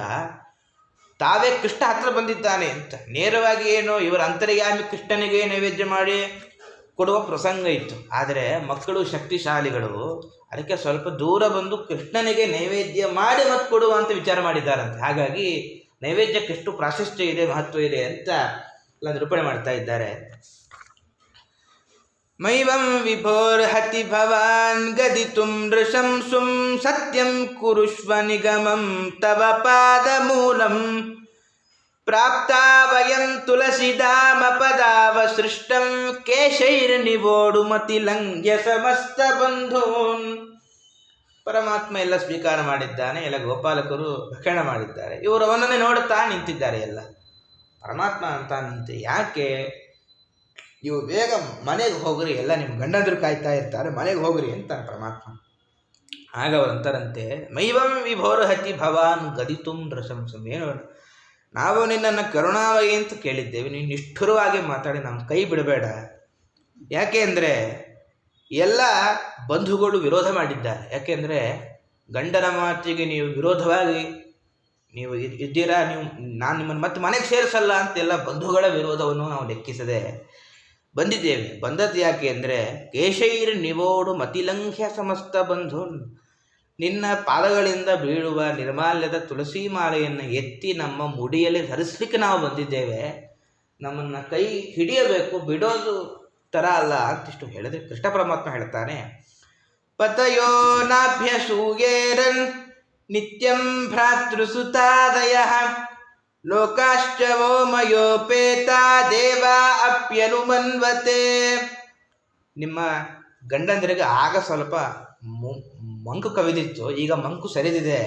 ತಾವೇ ಕೃಷ್ಣ ಹತ್ರ ಬಂದಿದ್ದಾನೆ ಅಂತ ನೇರವಾಗಿ ಏನೋ ಇವರ ಅಂತರ್ಯಾಮಿ ಕೃಷ್ಣನಿಗೆ ನೈವೇದ್ಯ ಮಾಡಿ ಕೊಡುವ ಪ್ರಸಂಗ ಇತ್ತು. ಆದರೆ ಮಕ್ಕಳು ಶಕ್ತಿಶಾಲಿಗಳು, ಅದಕ್ಕೆ ಸ್ವಲ್ಪ ದೂರ ಬಂದು ಕೃಷ್ಣನಿಗೆ ನೈವೇದ್ಯ ಮಾಡಿ ಮತ್ತು ಕೊಡುವ ಅಂತ ವಿಚಾರ ಮಾಡಿದ್ದಾರಂತೆ. ಹಾಗಾಗಿ ನೈವೇದ್ಯಕ್ಕೆ ಎಷ್ಟು ಪ್ರಾಶಸ್ತ್ಯ ಇದೆ, ಮಹತ್ವ ಇದೆ ಅಂತ ಎಲ್ಲ ನಿರೂಪಣೆ ಮಾಡ್ತಾ ಇದ್ದಾರೆ. ಮೈವಂ ವಿಭೋರ್ಹತಿ ಭವಾನ್ ಗದಿತುಂ ನೃಶಂಸುಂ ಸತ್ಯಂ ಕುರುಷ್ವ ನಿಗಮಂ ತವ ಪಾದ ಮೂಲಂ ಪ್ರಾಪ್ತಾ ವಯಂ ತುಳಸಿದಾಮಪದಾವ ಸೃಷ್ಟಂ ಕೇಶೈರ್ನಿವೋಡುಮತಿ ಲಂಘ್ಯ ಸಮಸ್ತ ಬಂಧೂನ್. ಪರಮಾತ್ಮ ಎಲ್ಲ ಸ್ವೀಕಾರ ಮಾಡಿದ್ದಾನೆ. ಎಲ್ಲ ಗೋಪಾಲಕರು ಭಕ್ಷಣ ಮಾಡಿದ್ದಾರೆ. ಇವರು ಅವನನ್ನೇ ನೋಡುತ್ತಾ ನಿಂತಿದ್ದಾರೆ. ಎಲ್ಲ ಪರಮಾತ್ಮ ಅಂತ ನಿಂತು, ಯಾಕೆ ನೀವು ಬೇಗ ಮನೆಗೆ ಹೋಗ್ರಿ, ಎಲ್ಲ ನಿಮ್ಮ ಗಂಡಂದರು ಕಾಯ್ತಾ ಇರ್ತಾರೆ, ಮನೆಗೆ ಹೋಗ್ರಿ ಅಂತಾನೆ ಪರಮಾತ್ಮ. ಆಗ ಅವರಂತಾರಂತೆ, ಮೈವಂ ವಿಭೋರ್ಹತಿ ಭವಾನ್ ಗದಿತುಂ ನೃಶಂಸಂ. ಏನು, ನಾವು ನಿನ್ನನ್ನು ಕರುಣಾವಯಿ ಅಂತ ಕೇಳಿದ್ದೇವೆ, ನೀನು ನಿಷ್ಠುರವಾಗಿ ಮಾತಾಡಿ ನಮ್ಮ ಕೈ ಬಿಡಬೇಡ. ಯಾಕೆ ಅಂದರೆ ಎಲ್ಲ ಬಂಧುಗಳು ವಿರೋಧ ಮಾಡಿದ್ದಾರೆ. ಯಾಕೆಂದರೆ ಗಂಡನ ಮಾತಿಗೆ ನೀವು ವಿರೋಧವಾಗಿ ನೀವು ಇದ್ದೀರಾ, ನಾನು ನಿಮ್ಮನ್ನು ಮತ್ತೆ ಮನೆಗೆ ಸೇರಿಸಲ್ಲ ಅಂತೆಲ್ಲ ಬಂಧುಗಳ ವಿರೋಧವನ್ನು ನಾವು ಲೆಕ್ಕಿಸದೆ ಬಂದಿದ್ದೇವೆ. ಬಂದದ್ದು ಯಾಕೆ ಅಂದರೆ ಕೇಶೈರ್ ನಿವೋಡು ಮತಿಲಂಘ್ಯ ಸಮಸ್ತ ಬಂಧು, ನಿನ್ನ ಪಾದಗಳಿಂದ ಬೀಳುವ ನಿರ್ಮಾಲ್ಯದ ತುಳಸಿ ಮಾಲೆಯನ್ನು ಎತ್ತಿ ನಮ್ಮ ಮುಡಿಯಲ್ಲಿ ಧರಿಸ್ಲಿಕ್ಕೆ ನಾವು ಬಂದಿದ್ದೇವೆ. ನಮ್ಮನ್ನು ಕೈ ಹಿಡಿಯಬೇಕು, ಬಿಡೋದು ಥರ ಅಲ್ಲ ಅಂತಿಷ್ಟು ಹೇಳಿದ್ರೆ ಕೃಷ್ಣ ಪರಮಾತ್ಮ ಹೇಳ್ತಾನೆ, ಪತಯೋ ನಾಭ್ಯಸೂಯೇರನ್ ನಿತ್ಯಂ ಭ್ರಾತೃಸುತಾದಯ ಲೋಕಾಶ್ಚವೋ ಮಯೋಪೇತಾ ದೇವ ಅಪ್ಯನುಮನ್ವತೆ. ನಿಮ್ಮ ಗಂಡಂದರಿಗೆ ಆಗ ಸ್ವಲ್ಪ ಮಂಕು ಕವಿದಿತ್ತು, ಈಗ ಮಂಕು ಸರಿದಿದೆ.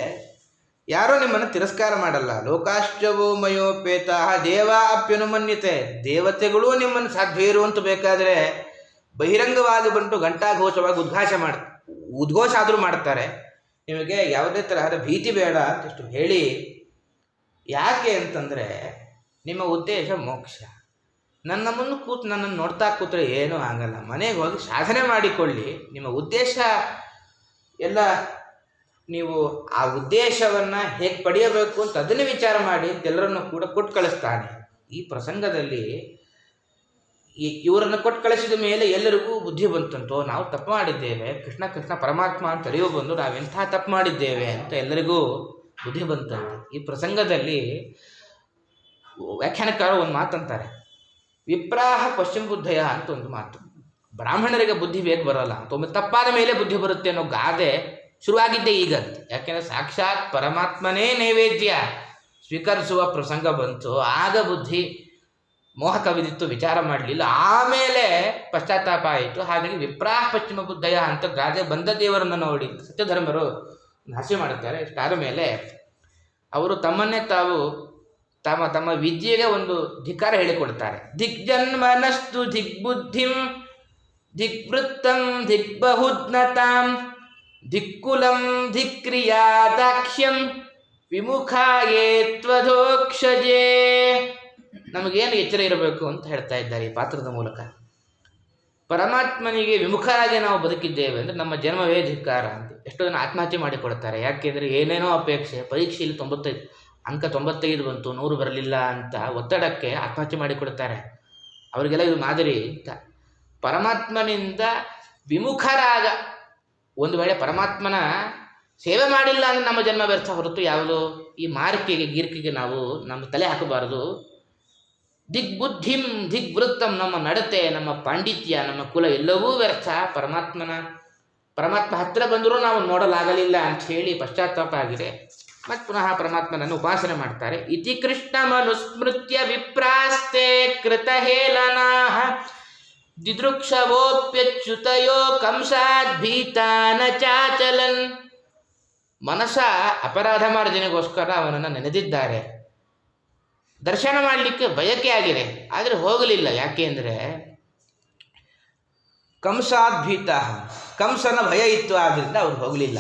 ಯಾರೋ ನಿಮ್ಮನ್ನು ತಿರಸ್ಕಾರ ಮಾಡಲ್ಲ. ಲೋಕಾಶ್ಚವೋ ಮಯೋಪೇತ ದೇವ ಅಪ್ಯನುಮನ್ಯತೆ. ದೇವತೆಗಳು ನಿಮ್ಮನ್ನು ಸಾಧ್ಯ ಇರುವಂತ ಬೇಕಾದರೆ ಬಹಿರಂಗವಾಗಿ ಬಂದು ಘಂಟಾಘೋಷವಾಗಿ ಉದ್ಘೋಷ ಆದರೂ ಮಾಡ್ತಾರೆ. ನಿಮಗೆ ಯಾವುದೇ ತರಹದ ಭೀತಿ ಬೇಡ ಅಂತಿಷ್ಟು ಹೇಳಿ, ಯಾಕೆ ಅಂತಂದರೆ ನಿಮ್ಮ ಉದ್ದೇಶ ಮೋಕ್ಷ. ನನ್ನ ಮುಂದೆ ಕೂತು ನನ್ನನ್ನು ನೋಡ್ತಾ ಕೂತ್ರೆ ಏನೂ ಆಗಲ್ಲ. ಮನೆಗೆ ಹೋಗಿ ಸಾಧನೆ ಮಾಡಿಕೊಳ್ಳಿ. ನಿಮ್ಮ ಉದ್ದೇಶ ಎಲ್ಲ, ನೀವು ಆ ಉದ್ದೇಶವನ್ನು ಹೇಗೆ ಪಡೆಯಬೇಕು ಅಂತ ಅದನ್ನೇ ವಿಚಾರ ಮಾಡಿ ಅಂತೆಲ್ಲರನ್ನು ಕೂಡ ಕೊಟ್ಟು ಕಳಿಸ್ತಾನೆ. ಈ ಪ್ರಸಂಗದಲ್ಲಿ ಇವರನ್ನು ಕೊಟ್ಟು ಕಳಿಸಿದ ಮೇಲೆ ಎಲ್ಲರಿಗೂ ಬುದ್ಧಿ ಬಂತಂತೋ, ನಾವು ತಪ್ಪು ಮಾಡಿದ್ದೇವೆ, ಕೃಷ್ಣ ಪರಮಾತ್ಮ ಅಂತ ಅರಿವು ಬಂದು ನಾವೆಂಥ ತಪ್ಪು ಮಾಡಿದ್ದೇವೆ ಅಂತ ಎಲ್ಲರಿಗೂ ಬುದ್ಧಿ ಬಂತಂತೆ. ಈ ಪ್ರಸಂಗದಲ್ಲಿ ವ್ಯಾಖ್ಯಾನಕಾರರು ಒಂದು ಮಾತಂತಾರೆ, ವಿಪ್ರಾಹ ಪಶ್ಚಿಮ ಬುದ್ಧಯ ಅಂತ ಒಂದು ಮಾತು. ಬ್ರಾಹ್ಮಣರಿಗೆ ಬುದ್ಧಿ ಬೇಗ ಬರೋಲ್ಲ ಅಂತ, ಒಮ್ಮೆ ತಪ್ಪಾದ ಮೇಲೆ ಬುದ್ಧಿ ಬರುತ್ತೆ ಅನ್ನೋ ಗಾದೆ ಶುರುವಾಗಿದ್ದೇ ಈಗಂತೆ. ಯಾಕೆಂದರೆ ಸಾಕ್ಷಾತ್ ಪರಮಾತ್ಮನೇ ನೈವೇದ್ಯ ಸ್ವೀಕರಿಸುವ ಪ್ರಸಂಗ ಬಂತು, ಆಗ ಬುದ್ಧಿ ಮೋಹ ಕವಿದಿತ್ತು, ವಿಚಾರ ಮಾಡಲಿಲ್ಲ. ಆಮೇಲೆ ಪಶ್ಚಾತ್ತಾಪ ಆಯಿತು. ಹಾಗಾಗಿ ವಿಪ್ರಾಹ ಪಶ್ಚಿಮ ಬುದ್ಧಯ ಅಂತ ಗಾದೆ ಬಂದ ದೇವರನ್ನು ನೋಡಿ ಸತ್ಯಧರ್ಮರು ಹಾಸ್ಯ ಮಾಡುತ್ತಾರೆ. ಇಷ್ಟಾದ ಮೇಲೆ ಅವರು ತಮ್ಮನ್ನೇ ತಾವು ತಮ್ಮ ವಿದ್ಯೆಗೆ ಒಂದು ಧಿಕ್ಕಾರ ಹೇಳಿಕೊಡ್ತಾರೆ. ದಿಗ್ಜನ್ಮನಸ್ತು ದಿಗ್ಬುದ್ಧಿಂ ದಿಗ್ವೃತ್ತಂ ದಿಗ್ಬಹುಜ್ಞತಾಂ ದಿಕ್ಕುಲಂ ಧಿಕ್ರಿಯಾ ದಾಕ್ಷ್ಯಂ ವಿಮುಖಾಯೇ ತ್ವಧೋಕ್ಷಜೇ. ನಮಗೇನು ಎಚ್ಚರ ಇರಬೇಕು ಅಂತ ಹೇಳ್ತಾ ಇದ್ದಾರೆ ಈ ಪಾತ್ರದ ಮೂಲಕ. ಪರಮಾತ್ಮನಿಗೆ ವಿಮುಖರಾಗಿ ನಾವು ಬದುಕಿದ್ದೇವೆ ಅಂದರೆ ನಮ್ಮ ಜನ್ಮವೇ ಧಿಕ್ಕಾರ ಅಂತ. ಎಷ್ಟೋ ಜನ ಆತ್ಮಹತ್ಯೆ ಮಾಡಿಕೊಡ್ತಾರೆ. ಯಾಕೆಂದರೆ ಏನೇನೋ ಅಪೇಕ್ಷೆ, ಪರೀಕ್ಷೆಯಲ್ಲಿ 95 ಅಂಕ 95 ಬಂತು, 100 ಬರಲಿಲ್ಲ ಅಂತ ಒತ್ತಡಕ್ಕೆ ಆತ್ಮಹತ್ಯೆ ಮಾಡಿಕೊಡ್ತಾರೆ. ಅವರಿಗೆಲ್ಲ ಇದು ಮಾದರಿ ಅಂತ. ಪರಮಾತ್ಮನಿಂದ ವಿಮುಖರಾಗ, ಒಂದು ವೇಳೆ ಪರಮಾತ್ಮನ ಸೇವೆ ಮಾಡಿಲ್ಲ ಅಂದರೆ ನಮ್ಮ ಜನ್ಮ ವ್ಯರ್ಥ ಹೊರತು ಯಾವುದು ಈ ಮಾರ್ಕೆಗೆ ಗೀರ್ಕೆಗೆ ನಾವು ನಮ್ಮ ತಲೆ ಹಾಕಬಾರದು. ದಿಗ್ಬುದ್ಧಿಂ ದಿಗ್ವೃತ್ತಂ, ನಮ್ಮ ನಡತೆ, ನಮ್ಮ ಪಾಂಡಿತ್ಯ, ನಮ್ಮ ಕುಲ ಎಲ್ಲವೂ ವ್ಯರ್ಥ. ಪರಮಾತ್ಮ ಹತ್ತಿರ ಬಂದರೂ ನಾವು ನೋಡಲಾಗಲಿಲ್ಲ ಅಂಥೇಳಿ ಪಶ್ಚಾತ್ತಾಪ ಆಗಿದೆ. ಮತ್ತು ಪುನಃ ಪರಮಾತ್ಮನನ್ನು ಉಪಾಸನೆ ಮಾಡ್ತಾರೆ. ಇತಿ ಕೃಷ್ಣಮನುಸ್ಮೃತ್ಯ ವಿಪ್ರಾಸ್ತೆ ಕೃತಹೇಲನಾಃ ದಿದೃಕ್ಷವೋಪ್ಯಚ್ಯುತಯೋ ಕಂಸಾದ್ಭೀತಾನ ಚಾಚಲನ್. ಮನಸ ಅಪರಾಧ ಮಾರ್ಜನೆಗೋಸ್ಕರ ಅವನನ್ನು ನೆನೆದಿದ್ದಾರೆ. ದರ್ಶನ ಮಾಡಲಿಕ್ಕೆ ಬಯಕೆ ಆಗಿದೆ, ಆದರೆ ಹೋಗಲಿಲ್ಲ. ಯಾಕೆ ಅಂದರೆ ಕಂಸಾದ್ಭೀತ, ಕಂಸನ ಭಯ ಇತ್ತು, ಆದ್ದರಿಂದ ಅವ್ರು ಹೋಗಲಿಲ್ಲ.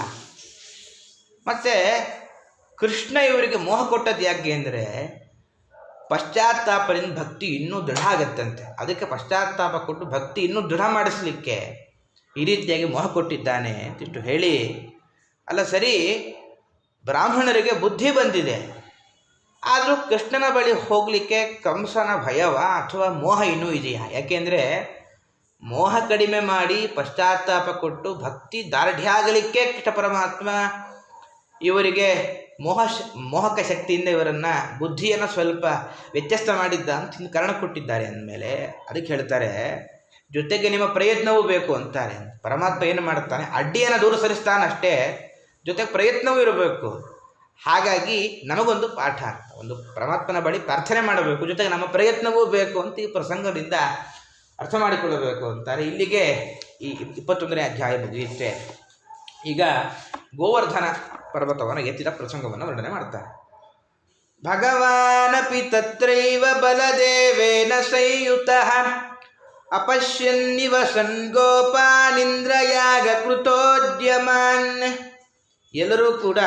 ಮತ್ತು ಕೃಷ್ಣ ಇವರಿಗೆ ಮೋಹ ಕೊಟ್ಟದ್ದು ಯಾಕೆ ಅಂದರೆ ಪಶ್ಚಾತ್ತಾಪದಿಂದ ಭಕ್ತಿ ಇನ್ನೂ ದೃಢ ಆಗತ್ತಂತೆ. ಅದಕ್ಕೆ ಪಶ್ಚಾತ್ತಾಪ ಕೊಟ್ಟು ಭಕ್ತಿ ಇನ್ನೂ ದೃಢ ಮಾಡಿಸಲಿಕ್ಕೆ ಈ ರೀತಿಯಾಗಿ ಮೋಹ ಕೊಟ್ಟಿದ್ದಾನೆ ಅಂತಿಷ್ಟು ಹೇಳಿ, ಅಲ್ಲ ಸರಿ, ಬ್ರಾಹ್ಮಣರಿಗೆ ಬುದ್ಧಿ ಬಂದಿದೆ, ಆದರೂ ಕೃಷ್ಣನ ಬಳಿ ಹೋಗಲಿಕ್ಕೆ ಕಂಸನ ಭಯವ ಅಥವಾ ಮೋಹ ಇನ್ನೂ ಇದೆಯಾ? ಯಾಕೆಂದರೆ ಮೋಹ ಕಡಿಮೆ ಮಾಡಿ ಪಶ್ಚಾತ್ತಾಪ ಕೊಟ್ಟು ಭಕ್ತಿ ದಾರ್ಢ್ಯ ಆಗಲಿಕ್ಕೆ ಕೃಷ್ಣ ಪರಮಾತ್ಮ ಇವರಿಗೆ ಮೋಹಕ ಶಕ್ತಿಯಿಂದ ಇವರನ್ನು ಬುದ್ಧಿಯನ್ನು ಸ್ವಲ್ಪ ವ್ಯತ್ಯಸ್ತ ಮಾಡಿದ್ದ ಅಂತ ಕಾರಣ ಕೊಟ್ಟಿದ್ದಾರೆ ಅಂದಮೇಲೆ ಅದಕ್ಕೆ ಹೇಳ್ತಾರೆ, ಜೊತೆಗೆ ನಿಮ್ಮ ಪ್ರಯತ್ನವೂ ಬೇಕು ಅಂತಾರೆ. ಪರಮಾತ್ಮ ಏನು ಮಾಡುತ್ತಾನೆ, ಅಡ್ಡಿಯನ್ನು ದೂರ ಸರಿಸ್ತಾನಷ್ಟೇ, ಜೊತೆಗೆ ಪ್ರಯತ್ನವೂ ಇರಬೇಕು. ಹಾಗಾಗಿ ನಮಗೊಂದು ಪಾಠ, ಒಂದು ಪರಮಾತ್ಮನ ಬಳಿ ಪ್ರಾರ್ಥನೆ ಮಾಡಬೇಕು, ಜೊತೆಗೆ ನಮ್ಮ ಪ್ರಯತ್ನವೂ ಬೇಕು ಅಂತ ಈ ಪ್ರಸಂಗದಿಂದ ಅರ್ಥ ಮಾಡಿಕೊಳ್ಳಬೇಕು ಅಂತಾರೆ. ಇಲ್ಲಿಗೆ ಈ 21ನೇ ಅಧ್ಯಾಯ ಮುಗಿಯುತ್ತೆ. ಈಗ ಗೋವರ್ಧನ ಪರ್ವತವನ್ನು ಎತ್ತಿದ ಪ್ರಸಂಗವನ್ನು ವರ್ಣನೆ ಮಾಡ್ತಾರೆ. ಭಗವಾನಪಿ ತತ್ರೈವ ಬಲದೇವೇನ ಸಂಯುತಃ ಅಪಶ್ಯನ್ನಿವ ಗೋಪಾನಿಂದ್ರಯಾಗ ಕೃತೋದ್ಯಮಾನ್. ಎಲ್ಲರೂ ಕೂಡ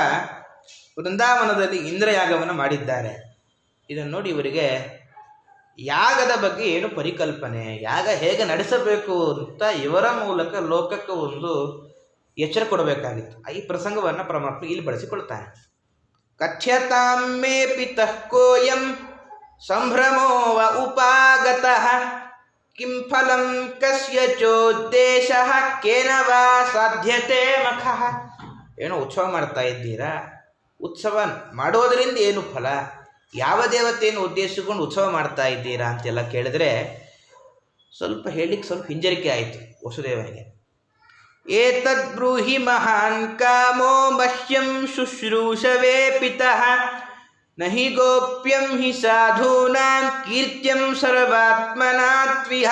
ವೃಂದಾವನದಲ್ಲಿ ಇಂದ್ರಯಾಗವನ್ನು ಮಾಡಿದ್ದಾರೆ. ಇದನ್ನು ನೋಡಿ ಇವರಿಗೆ ಯಾಗದ ಬಗ್ಗೆ ಏನು ಪರಿಕಲ್ಪನೆ, ಯಾಗ ಹೇಗೆ ನಡೆಸಬೇಕು ಅಂತ ಇವರ ಮೂಲಕ ಲೋಕಕ್ಕೆ ಒಂದು ಎಚ್ಚರ ಕೊಡಬೇಕಾಗಿತ್ತು. ಈ ಪ್ರಸಂಗವನ್ನು ಪರಮಾತ್ಮ ಇಲ್ಲಿ ಬಳಸಿಕೊಳ್ತಾನೆ. ಕಥ್ಯತಾಂ ಮೇ ಪಿತಃ ಕೋಯಂ ಸಂಭ್ರಮೋ ವ ಉಪಾಗತಃ ಕಿಂ ಫಲಂ ಕಸ್ಯ ಚೋದ್ದೇಶಃ ಕೇನ ವಾ ಸಾಧ್ಯತೆ ಮಖಃ. ಏನೋ ಉತ್ಸವ ಮಾಡ್ತಾ ಇದ್ದೀರಾ, ಉತ್ಸವ ಮಾಡೋದರಿಂದ ಏನು ಫಲ, ಯಾವ ದೇವತೆಯನ್ನು ಉದ್ದೇಶಿಸಿಕೊಂಡು ಉತ್ಸವ ಮಾಡ್ತಾ ಇದ್ದೀರಾ ಅಂತೆಲ್ಲ ಕೇಳಿದ್ರೆ ಸ್ವಲ್ಪ ಹೇಳಲಿಕ್ಕೆ ಸ್ವಲ್ಪ ಹಿಂಜರಿಕೆ ಆಯಿತು ವಸುದೇವನಿಗೆ. ಏತದ್ ಬ್ರೂಹಿ ಮಹಾನ್ ಕಾಮೋ ಮಹ್ಯಂ ಶುಶ್ರೂಷವೇ ಪಿತಃ ನಹಿ ಗೋಪ್ಯಂ ಹಿ ಸಾಧೂನಾಂ ಕೀರ್ತ್ಯಂ ಸರ್ವಾತ್ಮನಾತ್ವಿಹ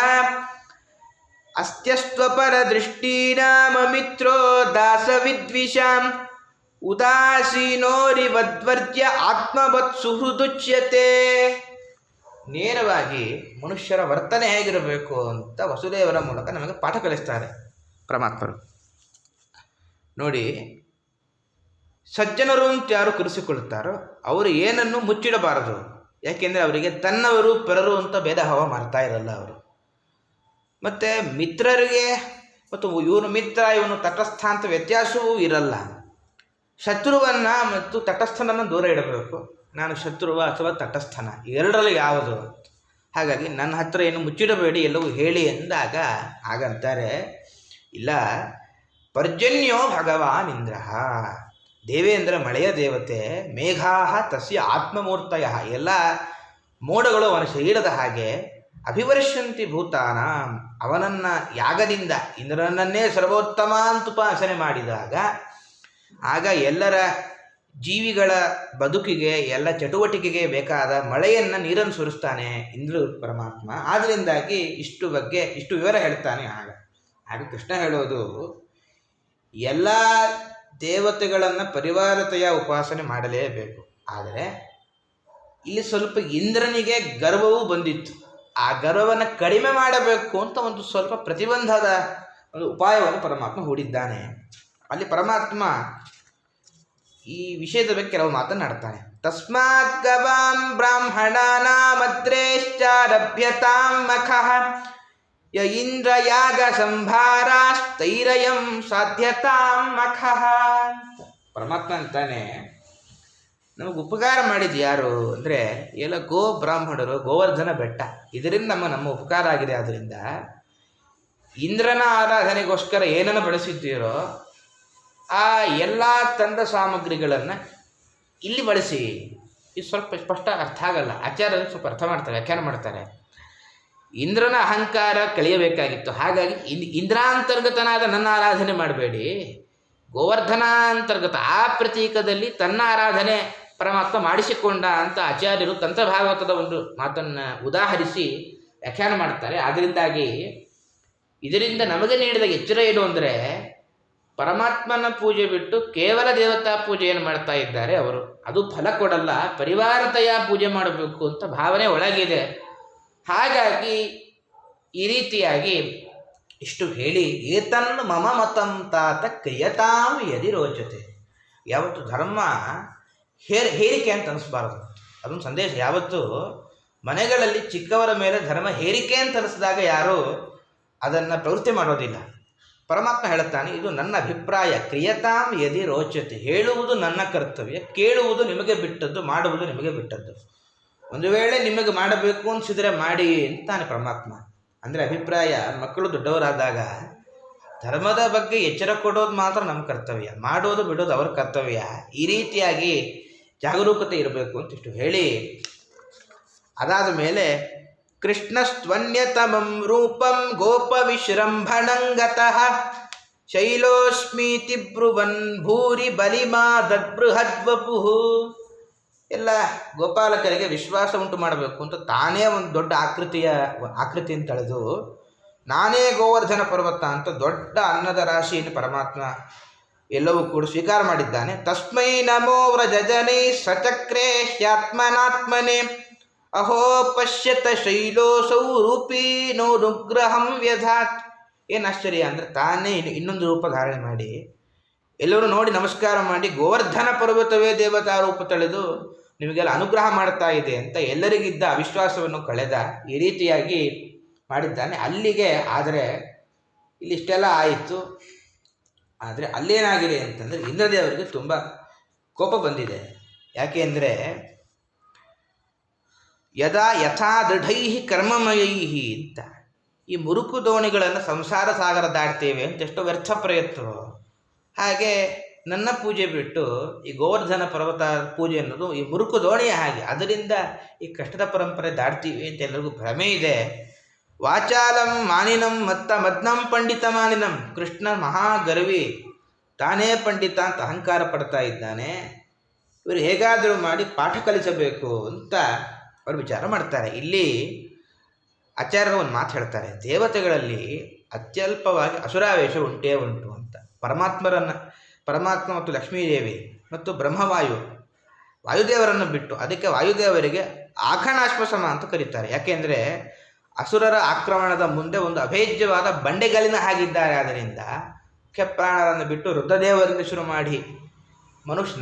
ಅಸ್ತ್ಯಸ್ತ್ವಪರದೃಷ್ಟೀನಾಮ ಮಿತ್ರೋ ದಾಸವಿದ್ವಿಷಾಂ ಉದಾಸೀನೋರಿವದ್ವರ್ಜ್ಯ ಆತ್ಮವತ್ ಸುಹೃದುಚ್ಯತೆ. ನೇರವಾಗಿ ಮನುಷ್ಯರ ವರ್ತನೆ ಹೇಗಿರಬೇಕು ಅಂತ ವಸುದೇವರ ಮೂಲಕ ನಮಗೆ ಪಾಠ ಕಲಿಸ್ತಾರೆ ಪರಮಾತ್ಮರು. ನೋಡಿ, ಸಜ್ಜನರು ಅಂತ ಯಾರು ಕರೆಸಿಕೊಳ್ಳುತ್ತಾರೋ ಅವರು ಏನನ್ನು ಮುಚ್ಚಿಡಬಾರದು. ಯಾಕೆಂದರೆ ಅವರಿಗೆ ತನ್ನವರು ಪರರು ಅಂತ ಭೇದ ಭಾವ ಮಾಡ್ತಾ ಇರಲ್ಲ ಅವರು. ಮತ್ತು ಮಿತ್ರರಿಗೆ ಮತ್ತು ಇವನು ಮಿತ್ರ ಇವನು ತಟಸ್ಥ ಅಂತ ವ್ಯತ್ಯಾಸವೂ ಇರಲ್ಲ. ಶತ್ರುವನ್ನು ಮತ್ತು ತಟಸ್ಥನನ್ನು ದೂರ ಇಡಬೇಕು. ನಾನು ಶತ್ರುವ ಅಥವಾ ತಟಸ್ಥನ ಎರಡರಲ್ಲಿ ಯಾವುದು? ಹಾಗಾಗಿ ನನ್ನ ಹತ್ರ ಏನು ಮುಚ್ಚಿಡಬೇಡಿ, ಎಲ್ಲವೂ ಹೇಳಿ ಎಂದಾಗ ಹಾಗಂತಾರೆ, ಇಲ್ಲ, ಪರ್ಜನ್ಯೋ ಭಗವಾನ್ ಇಂದ್ರ, ದೇವೇಂದ್ರ ಮಳೆಯ ದೇವತೆ, ಮೇಘಾ ತಸ್ಯ ಆತ್ಮಮೂರ್ತಯ, ಎಲ್ಲ ಮೋಡಗಳು ಅವನ ಶರೀರದ ಹಾಗೆ, ಅಭಿವರ್ಷಂತಿ ಭೂತಾನ, ಅವನನ್ನು ಯಾಗದಿಂದ ಇಂದ್ರನನ್ನೇ ಸರ್ವೋತ್ತಮ ಅಂತ ಉಪಾಸನೆ ಮಾಡಿದಾಗ ಆಗ ಎಲ್ಲರ ಜೀವಿಗಳ ಬದುಕಿಗೆ ಎಲ್ಲ ಚಟುವಟಿಕೆಗೆ ಬೇಕಾದ ಮಳೆಯನ್ನು ನೀರನ್ನು ಸುರಿಸ್ತಾನೆ ಇಂದ್ರ ಪರಮಾತ್ಮ. ಆದ್ದರಿಂದಾಗಿ ಇಷ್ಟು ವಿವರ ಹೇಳ್ತಾನೆ. ಆಗ ಕೃಷ್ಣ ಹೇಳೋದು, ಎಲ್ಲ ದೇವತೆಗಳನ್ನು ಪರಿವಾರತೆಯ ಉಪಾಸನೆ ಮಾಡಲೇಬೇಕು. ಆದರೆ ಇಲ್ಲಿ ಸ್ವಲ್ಪ ಇಂದ್ರನಿಗೆ ಗರ್ವವೂ ಬಂದಿತ್ತು. ಆ ಗರ್ವವನ್ನು ಕಡಿಮೆ ಮಾಡಬೇಕು ಅಂತ ಒಂದು ಸ್ವಲ್ಪ ಪ್ರತಿಬಂಧದ ಒಂದು ಉಪಾಯವನ್ನು ಪರಮಾತ್ಮ ಹೂಡಿದ್ದಾನೆ. ಅಲ್ಲಿ ಪರಮಾತ್ಮ ಈ ವಿಷಯದ ಬಗ್ಗೆ ಕೆಲವು ಮಾತನಾಡ್ತಾನೆ. ತಸ್ಮಾತ್ ಗವಾಂ ಬ್ರಾಹ್ಮಣಾನಾಮದ್ರೇಶ್ಚಾರಭ್ಯತಾಂ ಮಖಃ ಯ ಇಂದ್ರ ಯಾಗ ಸಂಭಾರಾಸ್ತೈರಯಂ ಸಾಧ್ಯತಾಂ ಮಖಃ. ಪರಮಾತ್ಮ ಅಂತಾನೆ, ನಮಗೆ ಉಪಕಾರ ಮಾಡಿದ್ದು ಯಾರು ಅಂದರೆ ಎಲ್ಲ ಗೋ ಬ್ರಾಹ್ಮಣರು, ಗೋವರ್ಧನ ಬೆಟ್ಟ, ಇದರಿಂದ ನಮ್ಮ ಉಪಕಾರ ಆಗಿದೆ. ಆದ್ದರಿಂದ ಇಂದ್ರನ ಆರಾಧನೆಗೋಸ್ಕರ ಏನನ್ನು ಬಳಸಿದ್ದೀರೋ ಆ ಎಲ್ಲ ತಂದ ಸಾಮಗ್ರಿಗಳನ್ನು ಇಲ್ಲಿ ಬಳಸಿ. ಇದು ಸ್ವಲ್ಪ ಸ್ಪಷ್ಟ ಅರ್ಥ ಆಗಲ್ಲ, ಆಚಾರ್ಯರು ಸ್ವಲ್ಪ ಅರ್ಥ ಮಾಡ್ತಾರೆ, ವ್ಯಾಖ್ಯಾನ ಮಾಡ್ತಾರೆ. ಇಂದ್ರನ ಅಹಂಕಾರ ಕಳೆಯಬೇಕಾಗಿತ್ತು, ಹಾಗಾಗಿ ಇಂದ್ರಾಂತರ್ಗತನಾದ ನನ್ನ ಆರಾಧನೆ ಮಾಡಬೇಡಿ, ಗೋವರ್ಧನಾಂತರ್ಗತ ಆ ಪ್ರತೀಕದಲ್ಲಿ ತನ್ನ ಆರಾಧನೆ ಪರಮಾತ್ಮ ಮಾಡಿಸಿಕೊಂಡ ಅಂತ ಆಚಾರ್ಯರು ತಂತ್ರಭಾಗವತದ ಒಂದು ಮಾತನ್ನು ಉದಾಹರಿಸಿ ವ್ಯಾಖ್ಯಾನ ಮಾಡ್ತಾರೆ. ಅದರಿಂದಾಗಿ ಇದರಿಂದ ನಮಗೆ ನೀಡಿದ ಎಚ್ಚರ ಏನು ಅಂದರೆ, ಪರಮಾತ್ಮನ ಪೂಜೆ ಬಿಟ್ಟು ಕೇವಲ ದೇವತಾ ಪೂಜೆಯನ್ನು ಮಾಡ್ತಾ ಇದ್ದಾರೆ ಅವರು. ಅದು ಫಲ ಕೊಡಲ್ಲ, ಪರಿವಾರತೆಯ ಪೂಜೆ ಮಾಡಬೇಕು ಅಂತ ಭಾವನೆ ಒಳಗಿದೆ. ಹಾಗಾಗಿ ಈ ರೀತಿಯಾಗಿ ಇಷ್ಟು ಹೇಳಿ, ಏತನ್ ಮಮ ಮತಂ ತಾತ ಕ್ರಿಯತಾಂ ಯದಿ ರೋಚತೆ. ಯಾವತ್ತು ಧರ್ಮ ಹೇರಿಕೆ ಅಂತ ಅನಿಸ್ಬಾರ್ದು. ಅದೊಂದು ಸಂದೇಶ. ಯಾವತ್ತು ಮನೆಗಳಲ್ಲಿ ಚಿಕ್ಕವರ ಮೇಲೆ ಧರ್ಮ ಹೇರಿಕೆ ಅಂತ ಅನಿಸಿದಾಗ ಯಾರು ಅದನ್ನು ಪ್ರವೃತ್ತಿ ಮಾಡೋದಿಲ್ಲ. ಪರಮಾತ್ಮ ಹೇಳುತ್ತಾನೆ, ಇದು ನನ್ನ ಅಭಿಪ್ರಾಯ, ಕ್ರಿಯತಾಂ ಯದಿ ರೋಚತೆ. ಹೇಳುವುದು ನನ್ನ ಕರ್ತವ್ಯ, ಕೇಳುವುದು ನಿಮಗೆ ಬಿಟ್ಟದ್ದು, ಮಾಡುವುದು ನಿಮಗೆ ಬಿಟ್ಟದ್ದು. ಒಂದು ವೇಳೆ ನಿಮಗೆ ಮಾಡಬೇಕು ಅನಿಸಿದರೆ ಮಾಡಿ ಅಂತಾನೆ ಪರಮಾತ್ಮ. ಅಂದರೆ ಅಭಿಪ್ರಾಯ, ಮಕ್ಕಳು ದೊಡ್ಡವರಾದಾಗ ಧರ್ಮದ ಬಗ್ಗೆ ಎಚ್ಚರ ಕೊಡೋದು ಮಾತ್ರ ನಮ್ಮ ಕರ್ತವ್ಯ, ಮಾಡೋದು ಬಿಡೋದು ಅವರ ಕರ್ತವ್ಯ. ಈ ರೀತಿಯಾಗಿ ಜಾಗರೂಕತೆ ಇರಬೇಕು ಅಂತ ಇಷ್ಟು ಹೇಳಿ, ಅದಾದ ಮೇಲೆ ಕೃಷ್ಣಸ್ತ್ವನ್ಯತಮಂ ರೂಪಂ ಗೋಪ ವಿಶ್ರಂಭಣಂಗತಃ ಶೈಲೋಸ್ಮೀತಿ ಬ್ರುವನ್ ಭೂರಿ ಬಲಿಮಾ ದದ್ಬೃಹದ್ವಪುಃ. ಎಲ್ಲ ಗೋಪಾಲಕರಿಗೆ ವಿಶ್ವಾಸ ಉಂಟು ಮಾಡಬೇಕು ಅಂತ ತಾನೇ ಒಂದು ದೊಡ್ಡ ಆಕೃತಿಯನ್ನು ತಳೆದು ನಾನೇ ಗೋವರ್ಧನ ಪರ್ವತ ಅಂತ ದೊಡ್ಡ ಅನ್ನದ ರಾಶಿಯನ್ನು ಪರಮಾತ್ಮ ಎಲ್ಲವೂ ಕೂಡ ಸ್ವೀಕಾರ ಮಾಡಿದ್ದಾನೆ. ತಸ್ಮೈ ನಮೋ ವ್ರಜನೈ ಸಚಕ್ರೇ ಹ್ಯಾತ್ಮನಾತ್ಮನೆ ಅಹೋ ಪಶ್ಯತ ಶೈಲೋಸೌ ರೂಪೀನೋ ನುಗ್ರಹಂ ವ್ಯಧಾತ್. ಏನು ಆಶ್ಚರ್ಯ ಅಂದರೆ, ತಾನೇ ಇನ್ನೊಂದು ರೂಪ ಧಾರಣೆ ಮಾಡಿ ಎಲ್ಲರೂ ನೋಡಿ ನಮಸ್ಕಾರ ಮಾಡಿ ಗೋವರ್ಧನ ಪರ್ವತವೇ ದೇವತಾ ರೂಪ ತಳೆದು ನಿಮಗೆಲ್ಲ ಅನುಗ್ರಹ ಮಾಡ್ತಾ ಇದೆ ಅಂತ ಎಲ್ಲರಿಗಿದ್ದ ಅವಿಶ್ವಾಸವನ್ನು ಕಳೆದ. ಈ ರೀತಿಯಾಗಿ ಮಾಡಿದ್ದಾನೆ. ಅಲ್ಲಿಗೆ ಆದರೆ ಇಲ್ಲಿಷ್ಟೆಲ್ಲ ಆಯಿತು. ಆದರೆ ಅಲ್ಲೇನಾಗಿದೆ ಅಂತಂದರೆ, ಇಂದ್ರದೇವರಿಗೆ ತುಂಬ ಕೋಪ ಬಂದಿದೆ. ಯಾಕೆ ಅಂದರೆ, ಯಥಾ ದೃಢೈ ಕರ್ಮಮಯೈ ಅಂತ ಈ ಮುರುಕು ದೋಣಿಗಳನ್ನು ಸಂಸಾರ ಸಾಗರ ದಾಟ್ತೇವೆ ಅಂತ ಎಷ್ಟೋ ವ್ಯರ್ಥ ಪ್ರಯತ್ನ. ಹಾಗೆ ನನ್ನ ಪೂಜೆ ಬಿಟ್ಟು ಈ ಗೋವರ್ಧನ ಪರ್ವತ ಪೂಜೆ ಅನ್ನೋದು ಈ ಮುರುಕು ದೋಣಿಯ ಹಾಗೆ, ಅದರಿಂದ ಈ ಕಷ್ಟದ ಪರಂಪರೆ ದಾಟ್ತೀವಿ ಅಂತ ಎಲ್ಲರಿಗೂ ಭ್ರಮೆ ಇದೆ. ವಾಚಾಲಂ ಮಾನಿನಂ ಮತ್ತ ಮದ್ನಂ ಪಂಡಿತ ಮಾನಿನಂ. ಕೃಷ್ಣ ಮಹಾಗರ್ವಿ, ತಾನೇ ಪಂಡಿತ ಅಂತ ಅಹಂಕಾರ ಪಡ್ತಾ ಇದ್ದಾನೆ. ಇವರು ಹೇಗಾದರೂ ಮಾಡಿ ಪಾಠ ಕಲಿಸಬೇಕು ಅಂತ ಅವರು ವಿಚಾರ ಮಾಡ್ತಾರೆ. ಇಲ್ಲಿ ಆಚಾರ್ಯರು ಒಂದು ಮಾತು ಹೇಳ್ತಾರೆ, ದೇವತೆಗಳಲ್ಲಿ ಅತ್ಯಲ್ಪವಾಗಿ ಅಸುರಾವೇಶ ಉಂಟೇ ಉಂಟು ಅಂತ. ಪರಮಾತ್ಮ ಮತ್ತು ಲಕ್ಷ್ಮೀದೇವಿ ಮತ್ತು ವಾಯುದೇವರನ್ನು ಬಿಟ್ಟು, ಅದಕ್ಕೆ ವಾಯುದೇವರಿಗೆ ಆಖಣಾಶ್ವಸಮ ಅಂತ ಕರೀತಾರೆ. ಯಾಕೆಂದರೆ ಅಸುರರ ಆಕ್ರಮಣದ ಮುಂದೆ ಒಂದು ಅಭೇದ್ಯವಾದ ಬಂಡೆಗಲ್ಲಿನ ಹಾಗಿದ್ದಾರೆ. ಆದ್ದರಿಂದ ಮುಖ್ಯ ಪ್ರಾಣರನ್ನು ಬಿಟ್ಟು ರುದ್ರದೇವರಿಂದ ಶುರು ಮಾಡಿ